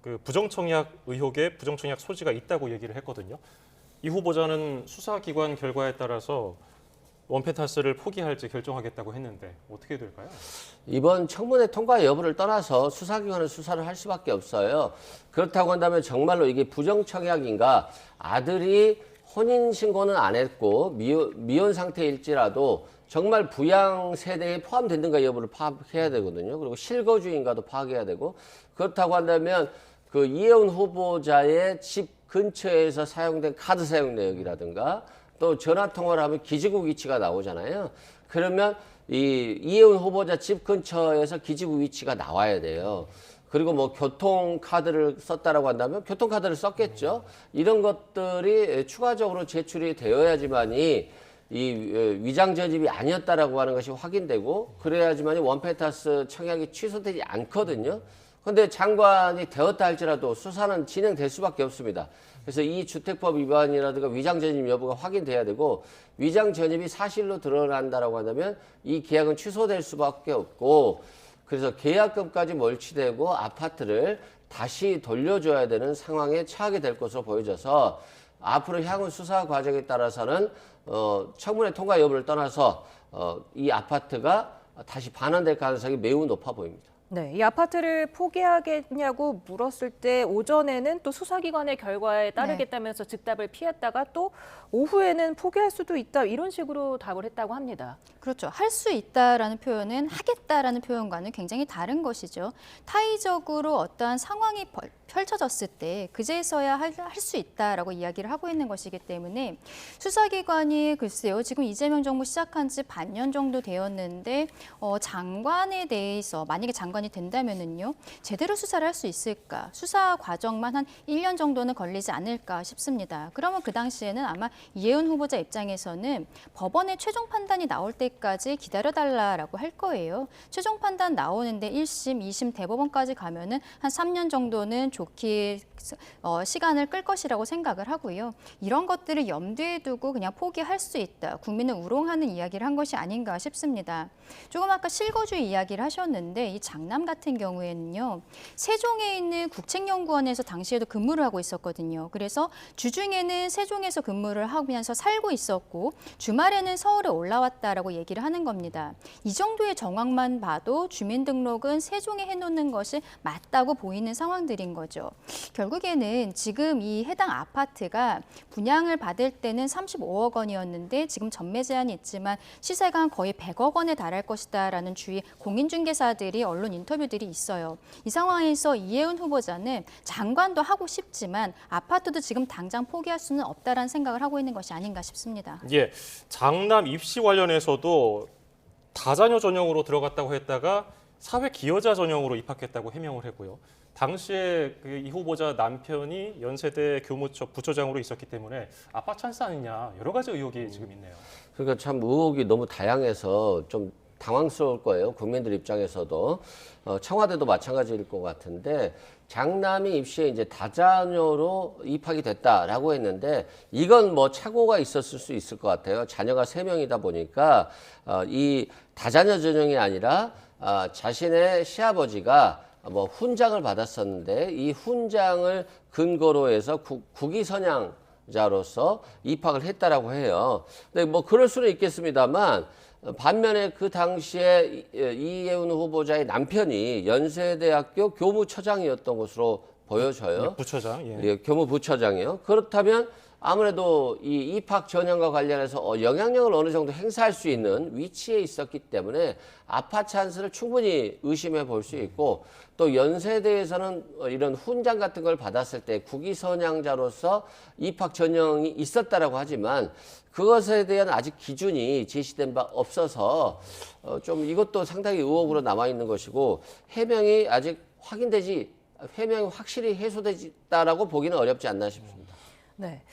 그 부정청약 의혹에 부정청약 소지가 있다고 얘기를 했거든요. 이 후보자는 수사기관 결과에 따라서 원펜타스를 포기할지 결정하겠다고 했는데 어떻게 될까요? 이번 청문회 통과 여부를 떠나서 수사기관은 수사를 할 수밖에 없어요. 그렇다고 한다면 정말로 이게 부정청약인가 아들이 혼인신고는 안 했고 미혼 상태일지라도 정말 부양 세대에 포함됐는가 여부를 파악해야 되거든요. 그리고 실거주인가도 파악해야 되고 그렇다고 한다면 그 이혜훈 후보자의 집 근처에서 사용된 카드 사용 내역이라든가 또 전화 통화를 하면 기지국 위치가 나오잖아요. 그러면 이 이혜훈 후보자 집 근처에서 기지부 위치가 나와야 돼요. 그리고 뭐 교통카드를 썼다라고 한다면 교통카드를 썼겠죠. 이런 것들이 추가적으로 제출이 되어야지만이 이 위장 전입이 아니었다라고 하는 것이 확인되고 그래야지만이 원페타스 청약이 취소되지 않거든요. 그런데 장관이 되었다 할지라도 수사는 진행될 수밖에 없습니다. 그래서 이 주택법 위반이라든가 위장 전입 여부가 확인돼야 되고 위장 전입이 사실로 드러난다라고 한다면 이 계약은 취소될 수밖에 없고 그래서 계약금까지 몰치되고 아파트를 다시 돌려줘야 되는 상황에 처하게 될 것으로 보여져서 앞으로 향후 수사 과정에 따라서는 청문회 통과 여부를 떠나서 이 아파트가 다시 반환될 가능성이 매우 높아 보입니다. 네, 이 아파트를 포기하겠냐고 물었을 때 오전에는 또 수사기관의 결과에 따르겠다면서 즉답을 피했다가 또 오후에는 포기할 수도 있다 이런 식으로 답을 했다고 합니다. 그렇죠. 할 수 있다라는 표현은 하겠다라는 표현과는 굉장히 다른 것이죠. 타의적으로 어떠한 상황이 펼쳐졌을 때 그제서야 할 수 있다라고 이야기를 하고 있는 것이기 때문에 수사기관이 글쎄요. 지금 이재명 정부 시작한 지 반년 정도 되었는데 장관에 대해서 만약에 장관이 된다면은요. 제대로 수사를 할 수 있을까? 수사 과정만 한 1년 정도는 걸리지 않을까 싶습니다. 그러면 그 당시에는 아마 이혜훈 후보자 입장에서는 법원의 최종 판단이 나올 때까지 기다려달라라고 할 거예요. 최종 판단 나오는데 1심, 2심 대법원까지 가면은 한 3년 정도는 좋게 시간을 끌 것이라고 생각을 하고요. 이런 것들을 염두에 두고 그냥 포기할 수 있다. 국민을 우롱하는 이야기를 한 것이 아닌가 싶습니다. 조금 아까 실거주의 이야기를 하셨는데 이 장남 같은 경우에는요. 세종에 있는 국책연구원에서 당시에도 근무를 하고 있었거든요. 그래서 주중에는 세종에서 근무를 하면서 살고 있었고 주말에는 서울에 올라왔다라고 얘기를 하는 겁니다. 이 정도의 정황만 봐도 주민등록은 세종에 해놓는 것이 맞다고 보이는 상황들인 거죠. 결국에는 지금 이 해당 아파트가 분양을 받을 때는 35억 원이었는데 지금 전매 제한이 있지만 시세가 거의 100억 원에 달할 것이다라는 주위 공인중개사들이 언론 인터뷰들이 있어요. 이 상황에서 이혜훈 후보자는 장관도 하고 싶지만 아파트도 지금 당장 포기할 수는 없다라는 생각을 하고 있는 것이 아닌가 싶습니다. 예, 장남 입시 관련해서도 다자녀 전형으로 들어갔다고 했다가 사회 기여자 전형으로 입학했다고 해명을 했고요. 당시에 이 후보자 남편이 연세대 교무처 부처장으로 있었기 때문에 아빠 찬스 아니냐 여러 가지 의혹이 지금 있네요. 그러니까 참 의혹이 너무 다양해서 좀 당황스러울 거예요. 국민들 입장에서도. 청와대도 마찬가지일 것 같은데 장남이 입시에 이제 다자녀로 입학이 됐다라고 했는데 이건 뭐 착오가 있었을 수 있을 것 같아요. 자녀가 3명이다 보니까 이 다자녀 전형이 아니라 자신의 시아버지가 뭐 훈장을 받았었는데 이 훈장을 근거로 해서 국위선양자로서 입학을 했다라고 해요. 근데 뭐 그럴 수는 있겠습니다만 반면에 그 당시에 이혜훈 후보자의 남편이 연세대학교 교무처장이었던 것으로 보여져요. 부처장. 예. 예, 교무부처장이요. 그렇다면 아무래도 이 입학 전형과 관련해서 영향력을 어느 정도 행사할 수 있는 위치에 있었기 때문에 아파 찬스를 충분히 의심해 볼 수 있고 또 연세대에서는 이런 훈장 같은 걸 받았을 때 국위선양자로서 입학 전형이 있었다라고 하지만 그것에 대한 아직 기준이 제시된 바 없어서 좀 이것도 상당히 의혹으로 남아 있는 것이고 해명이 아직 해명이 확실히 해소됐다라고 보기는 어렵지 않나 싶습니다. 네,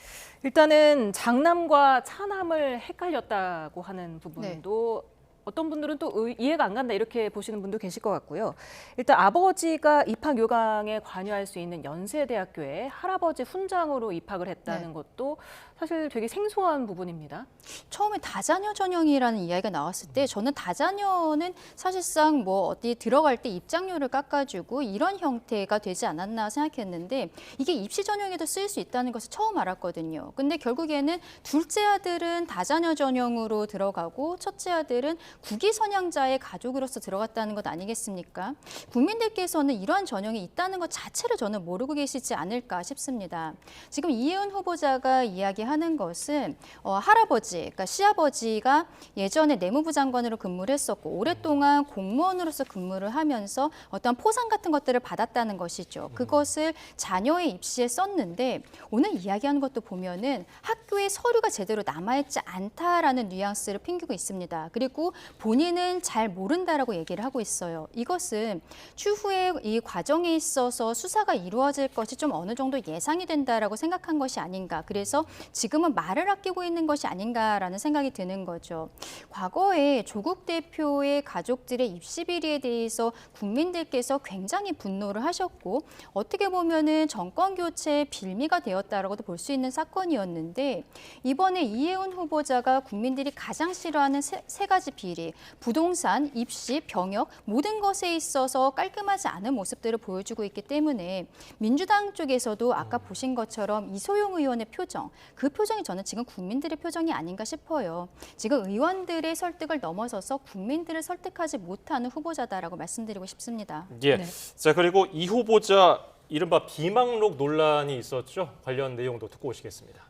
일단은 장남과 차남을 헷갈렸다고 하는 부분도 어떤 분들은 또 이해가 안 간다 이렇게 보시는 분도 계실 것 같고요. 일단 아버지가 입학 요강에 관여할 수 있는 연세대학교에 할아버지 훈장으로 입학을 했다는 것도 사실 되게 생소한 부분입니다. 처음에 다자녀 전형이라는 이야기가 나왔을 때 저는 다자녀는 사실상 뭐 어디 들어갈 때 입장료를 깎아주고 이런 형태가 되지 않았나 생각했는데 이게 입시 전형에도 쓰일 수 있다는 것을 처음 알았거든요. 근데 결국에는 둘째 아들은 다자녀 전형으로 들어가고 첫째 아들은 국위 선양자의 가족으로서 들어갔다는 것 아니겠습니까? 국민들께서는 이러한 전형이 있다는 것 자체를 저는 모르고 계시지 않을까 싶습니다. 지금 이혜훈 후보자가 이야기하는 것은 할아버지, 그러니까 시아버지가 예전에 내무부 장관으로 근무를 했었고 오랫동안 공무원으로서 근무를 하면서 어떤 포상 같은 것들을 받았다는 것이죠. 그것을 자녀의 입시에 썼는데 오늘 이야기하는 것도 보면은 학교에 서류가 제대로 남아있지 않다라는 뉘앙스를 풍기고 있습니다. 그리고 본인은 잘 모른다라고 얘기를 하고 있어요. 이것은 추후에 이 과정에 있어서 수사가 이루어질 것이 좀 어느 정도 예상이 된다라고 생각한 것이 아닌가. 그래서 지금은 말을 아끼고 있는 것이 아닌가라는 생각이 드는 거죠. 과거에 조국 대표의 가족들의 입시 비리에 대해서 국민들께서 굉장히 분노를 하셨고 어떻게 보면은 정권 교체의 빌미가 되었다라고도 볼 수 있는 사건이었는데 이번에 이혜훈 후보자가 국민들이 가장 싫어하는 세 가지 비리, 부동산, 입시, 병역 모든 것에 있어서 깔끔하지 않은 모습들을 보여주고 있기 때문에 민주당 쪽에서도 아까 보신 것처럼 이소영 의원의 표정, 그 표정이 저는 지금 국민들의 표정이 아닌가 싶어요. 지금 의원들의 설득을 넘어서서 국민들을 설득하지 못하는 후보자다라고 말씀드리고 싶습니다. 예. 네. 자, 그리고 이 후보자 이른바 비망록 논란이 있었죠. 관련 내용도 듣고 오시겠습니다.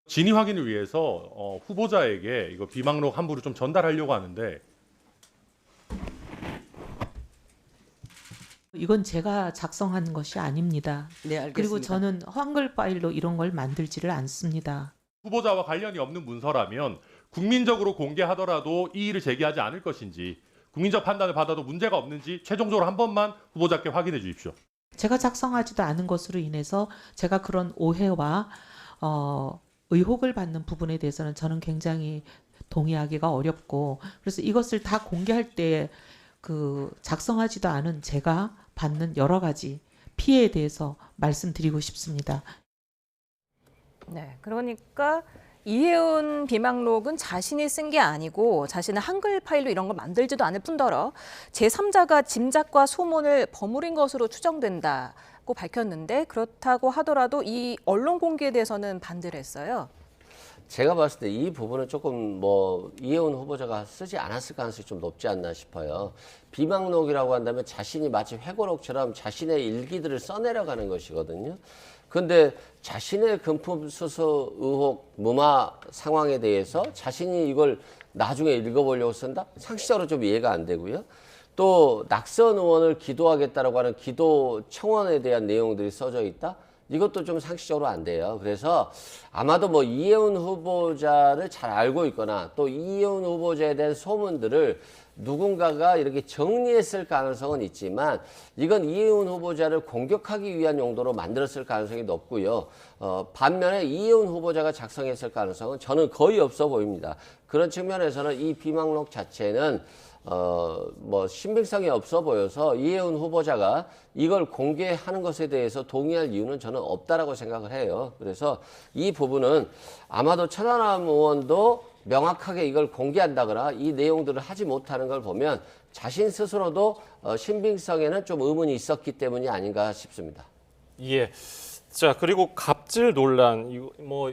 진위 확인을 위해서 후보자에게 이거 비망록 함부로 좀 전달하려고 하는데 이건 제가 작성한 것이 아닙니다. 네, 알겠습니다. 그리고 저는 한글 파일로 이런 걸 만들지를 않습니다. 후보자와 관련이 없는 문서라면 국민적으로 공개하더라도 이의를 제기하지 않을 것인지 국민적 판단을 받아도 문제가 없는지 최종적으로 한 번만 후보자께 확인해 주십시오. 제가 작성하지도 않은 것으로 인해서 제가 그런 오해와 의혹을 받는 부분에 대해서는 저는 굉장히 동의하기가 어렵고 그래서 이것을 다 공개할 때 그 작성하지도 않은 제가 받는 여러 가지 피해에 대해서 말씀드리고 싶습니다. 네, 그러니까 이혜훈 비망록은 자신이 쓴 게 아니고 자신은 한글 파일로 이런 걸 만들지도 않을 뿐더러 제3자가 짐작과 소문을 버무린 것으로 추정된다고 밝혔는데 그렇다고 하더라도 이 언론 공개에 대해서는 반대를 했어요. 제가 봤을 때 이 부분은 조금 이혜훈 후보자가 쓰지 않았을 가능성이 좀 높지 않나 싶어요. 비망록이라고 한다면 자신이 마치 회고록처럼 자신의 일기들을 써내려가는 것이거든요. 그런데 자신의 금품 수수 의혹 무마 상황에 대해서 자신이 이걸 나중에 읽어보려고 쓴다? 상식적으로 좀 이해가 안 되고요. 또 낙선 의원을 기도하겠다라고 하는 기도 청원에 대한 내용들이 써져 있다? 이것도 좀 상식적으로 안 돼요. 그래서 아마도 이혜훈 후보자를 잘 알고 있거나 또 이혜훈 후보자에 대한 소문들을 누군가가 이렇게 정리했을 가능성은 있지만 이건 이혜훈 후보자를 공격하기 위한 용도로 만들었을 가능성이 높고요. 반면에 이혜훈 후보자가 작성했을 가능성은 저는 거의 없어 보입니다. 그런 측면에서는 이 비망록 자체는 신빙성이 없어 보여서 이혜훈 후보자가 이걸 공개하는 것에 대해서 동의할 이유는 저는 없다라고 생각을 해요. 그래서 이 부분은 아마도 천하람 의원도 명확하게 이걸 공개한다거나 이 내용들을 하지 못하는 걸 보면 자신 스스로도 신빙성에는 좀 의문이 있었기 때문이 아닌가 싶습니다. 예. 자, 그리고 갑질 논란, 이거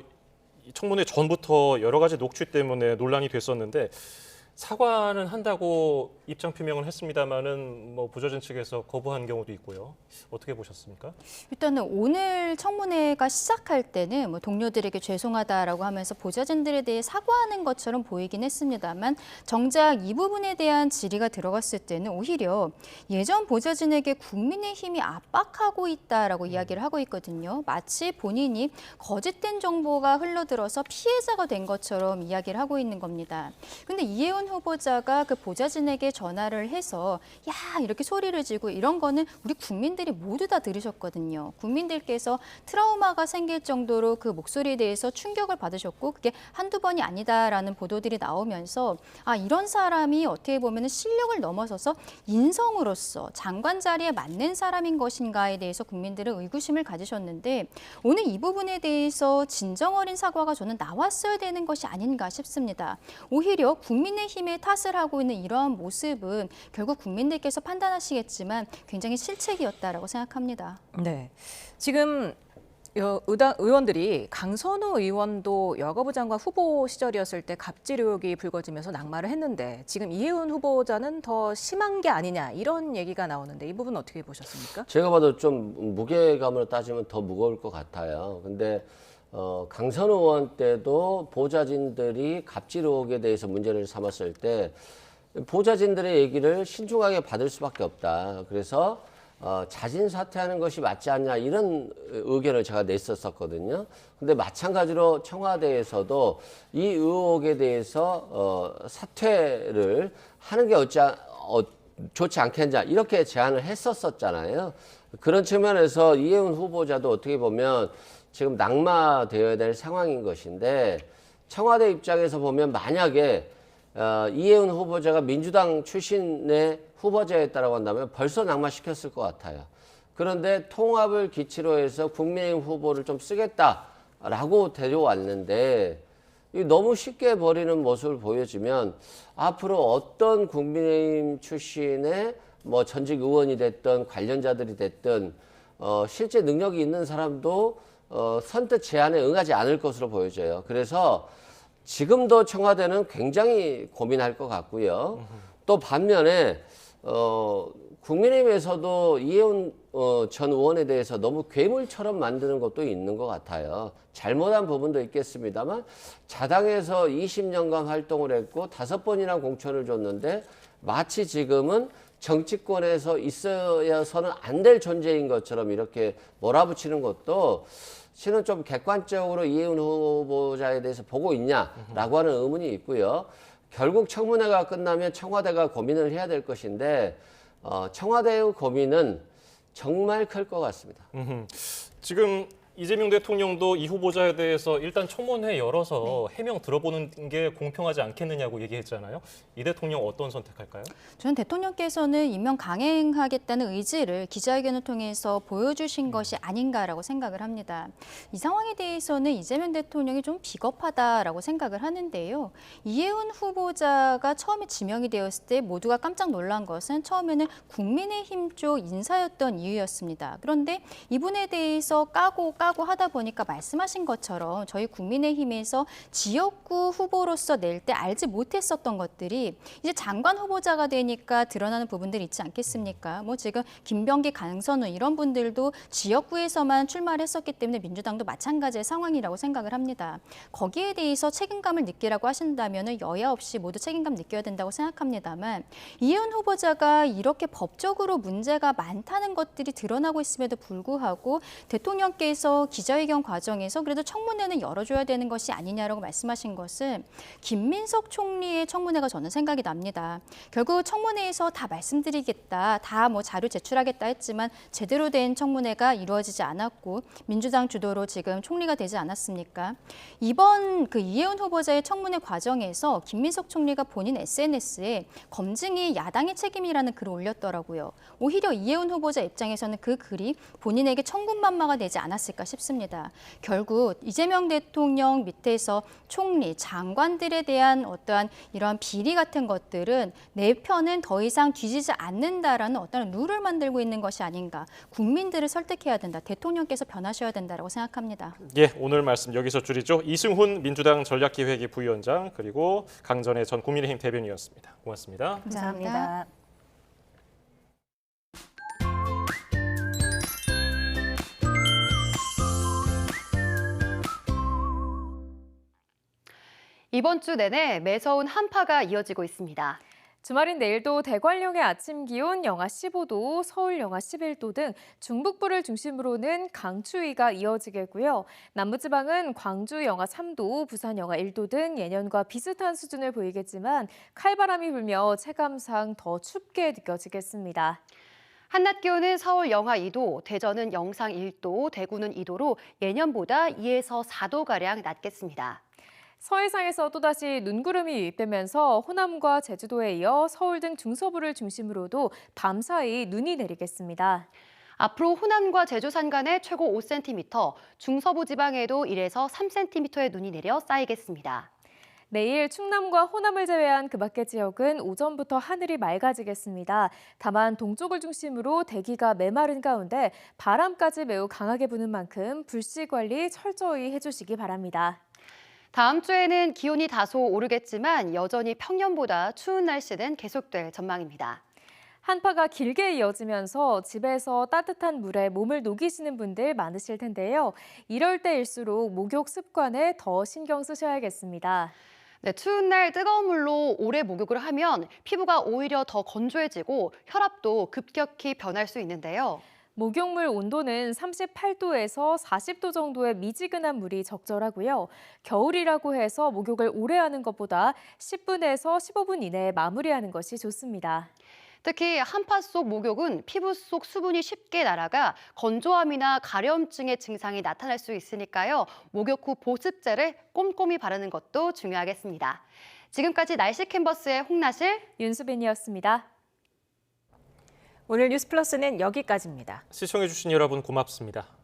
청문회 전부터 여러 가지 녹취 때문에 논란이 됐었는데 사과는 한다고 입장 표명을 했습니다마는 부저진 측에서 거부한 경우도 있고요. 어떻게 보셨습니까? 일단은 오늘 청문회가 시작할 때는 동료들에게 죄송하다라고 하면서 보좌진들에 대해 사과하는 것처럼 보이긴 했습니다만 정작 이 부분에 대한 질의가 들어갔을 때는 오히려 예전 보좌진에게 국민의힘이 압박하고 있다라고 이야기를 하고 있거든요. 마치 본인이 거짓된 정보가 흘러들어서 피해자가 된 것처럼 이야기를 하고 있는 겁니다. 근데 이혜훈 후보자가 그 보좌진에게 전화를 해서 야 이렇게 소리를 지르고 이런 거는 우리 국민들이 모두 다 들으셨거든요. 국민들께서 트라우마가 생길 정도로 그 목소리에 대해서 충격을 받으셨고 그게 한두 번이 아니다라는 보도들이 나오면서 이런 사람이 어떻게 보면 실력을 넘어서서 인성으로서 장관 자리에 맞는 사람인 것인가에 대해서 국민들은 의구심을 가지셨는데 오늘 이 부분에 대해서 진정 어린 사과가 저는 나왔어야 되는 것이 아닌가 싶습니다. 오히려 국민의힘의 탓을 하고 있는 이러한 모습은 결국 국민들께서 판단하시겠지만 굉장히 실책이었다라고 생각합니다. 네, 지금 의원들이 강선우 의원도 여가부 장관 후보 시절이었을 때 갑질 의혹이 불거지면서 낙마를 했는데 지금 이혜훈 후보자는 더 심한 게 아니냐 이런 얘기가 나오는데 이 부분 어떻게 보셨습니까? 제가 봐도 좀 무게감으로 따지면 더 무거울 것 같아요. 근데 강선우 의원 때도 보좌진들이 갑질 의혹에 대해서 문제를 삼았을 때 보좌진들의 얘기를 신중하게 받을 수밖에 없다. 그래서 자진 사퇴하는 것이 맞지 않냐 이런 의견을 제가 냈었거든요. 근데 마찬가지로 청와대에서도 이 의혹에 대해서 사퇴를 하는 게 좋지 않겠냐 이렇게 제안을 했었잖아요. 그런 측면에서 이혜훈 후보자도 어떻게 보면 지금 낙마되어야 될 상황인 것인데 청와대 입장에서 보면 만약에 이혜훈 후보자가 민주당 출신의 후보자였다고 한다면 벌써 낙마시켰을 것 같아요. 그런데 통합을 기치로 해서 국민의힘 후보를 좀 쓰겠다라고 데려왔는데 너무 쉽게 버리는 모습을 보여주면 앞으로 어떤 국민의힘 출신의 뭐 전직 의원이 됐든 관련자들이 됐든 실제 능력이 있는 사람도 선뜻 제안에 응하지 않을 것으로 보여져요. 그래서 지금도 청와대는 굉장히 고민할 것 같고요. 또 반면에 국민의힘에서도 이혜훈 전 의원에 대해서 너무 괴물처럼 만드는 것도 있는 것 같아요. 잘못한 부분도 있겠습니다만 자당에서 20년간 활동을 했고 5번이나 공천을 줬는데 마치 지금은 정치권에서 있어서는 안 될 존재인 것처럼 이렇게 몰아붙이는 것도 실은 좀 객관적으로 이혜훈 후보자에 대해서 보고 있냐라고 하는 의문이 있고요. 결국 청문회가 끝나면 청와대가 고민을 해야 될 것인데 청와대의 고민은 정말 클 것 같습니다. 지금 이재명 대통령도 이 후보자에 대해서 일단 청문회 열어서 해명 들어보는 게 공평하지 않겠느냐고 얘기했잖아요. 이 대통령 어떤 선택할까요? 저는 대통령께서는 임명 강행하겠다는 의지를 기자회견을 통해서 보여주신 것이 아닌가라고 생각을 합니다. 이 상황에 대해서는 이재명 대통령이 좀 비겁하다라고 생각을 하는데요. 이혜훈 후보자가 처음에 지명이 되었을 때 모두가 깜짝 놀란 것은 처음에는 국민의힘 쪽 인사였던 이유였습니다. 그런데 이분에 대해서 까고 하다 보니까 말씀하신 것처럼 저희 국민의힘에서 지역구 후보로서 낼 때 알지 못했었던 것들이 이제 장관 후보자가 되니까 드러나는 부분들이 있지 않겠습니까? 뭐 지금 김병기, 강선우 이런 분들도 지역구에서만 출마를 했었기 때문에 민주당도 마찬가지의 상황이라고 생각을 합니다. 거기에 대해서 책임감을 느끼라고 하신다면 여야 없이 모두 책임감 느껴야 된다고 생각합니다만 이혜훈 후보자가 이렇게 법적으로 문제가 많다는 것들이 드러나고 있음에도 불구하고 대통령께서 기자회견 과정에서 그래도 청문회는 열어줘야 되는 것이 아니냐라고 말씀하신 것은 김민석 총리의 청문회가 저는 생각이 납니다. 결국 청문회에서 다 말씀드리겠다, 다 뭐 자료 제출하겠다 했지만 제대로 된 청문회가 이루어지지 않았고 민주당 주도로 지금 총리가 되지 않았습니까? 이번 그 이혜훈 후보자의 청문회 과정에서 김민석 총리가 본인 SNS에 검증이 야당의 책임이라는 글을 올렸더라고요. 오히려 이혜훈 후보자 입장에서는 그 글이 본인에게 천군만마가 되지 않았을까 싶습니다. 결국 이재명 대통령 밑에서 총리, 장관들에 대한 어떠한 이러한 비리 같은 것들은 내 편은 더 이상 뒤지지 않는다라는 어떤 룰을 만들고 있는 것이 아닌가. 국민들을 설득해야 된다. 대통령께서 변하셔야 된다라고 생각합니다. 예, 오늘 말씀 여기서 줄이죠. 이승훈 민주당 전략기획위 부위원장 그리고 강전의 전 국민의힘 대변인이었습니다. 고맙습니다. 감사합니다. 이번 주 내내 매서운 한파가 이어지고 있습니다. 주말인 내일도 대관령의 아침 기온 영하 15도, 서울 영하 11도 등 중북부를 중심으로는 강추위가 이어지겠고요. 남부지방은 광주 영하 3도, 부산 영하 1도 등 예년과 비슷한 수준을 보이겠지만 칼바람이 불며 체감상 더 춥게 느껴지겠습니다. 한낮 기온은 서울 영하 2도, 대전은 영상 1도, 대구는 2도로 예년보다 2에서 4도가량 낮겠습니다. 서해상에서 또다시 눈구름이 유입되면서 호남과 제주도에 이어 서울 등 중서부를 중심으로도 밤사이 눈이 내리겠습니다. 앞으로 호남과 제주 산간에 최고 5cm, 중서부 지방에도 1에서 3cm의 눈이 내려 쌓이겠습니다. 내일 충남과 호남을 제외한 그 밖의 지역은 오전부터 하늘이 맑아지겠습니다. 다만 동쪽을 중심으로 대기가 메마른 가운데 바람까지 매우 강하게 부는 만큼 불씨 관리 철저히 해주시기 바랍니다. 다음 주에는 기온이 다소 오르겠지만 여전히 평년보다 추운 날씨는 계속될 전망입니다. 한파가 길게 이어지면서 집에서 따뜻한 물에 몸을 녹이시는 분들 많으실 텐데요. 이럴 때일수록 목욕 습관에 더 신경 쓰셔야겠습니다. 네, 추운 날 뜨거운 물로 오래 목욕을 하면 피부가 오히려 더 건조해지고 혈압도 급격히 변할 수 있는데요. 목욕물 온도는 38도에서 40도 정도의 미지근한 물이 적절하고요. 겨울이라고 해서 목욕을 오래 하는 것보다 10분에서 15분 이내에 마무리하는 것이 좋습니다. 특히 한파 속 목욕은 피부 속 수분이 쉽게 날아가 건조함이나 가려움증의 증상이 나타날 수 있으니까요. 목욕 후 보습제를 꼼꼼히 바르는 것도 중요하겠습니다. 지금까지 날씨 캔버스의 홍나실, 윤수빈이었습니다. 오늘 뉴스 플러스는 여기까지입니다. 시청해주신 여러분 고맙습니다.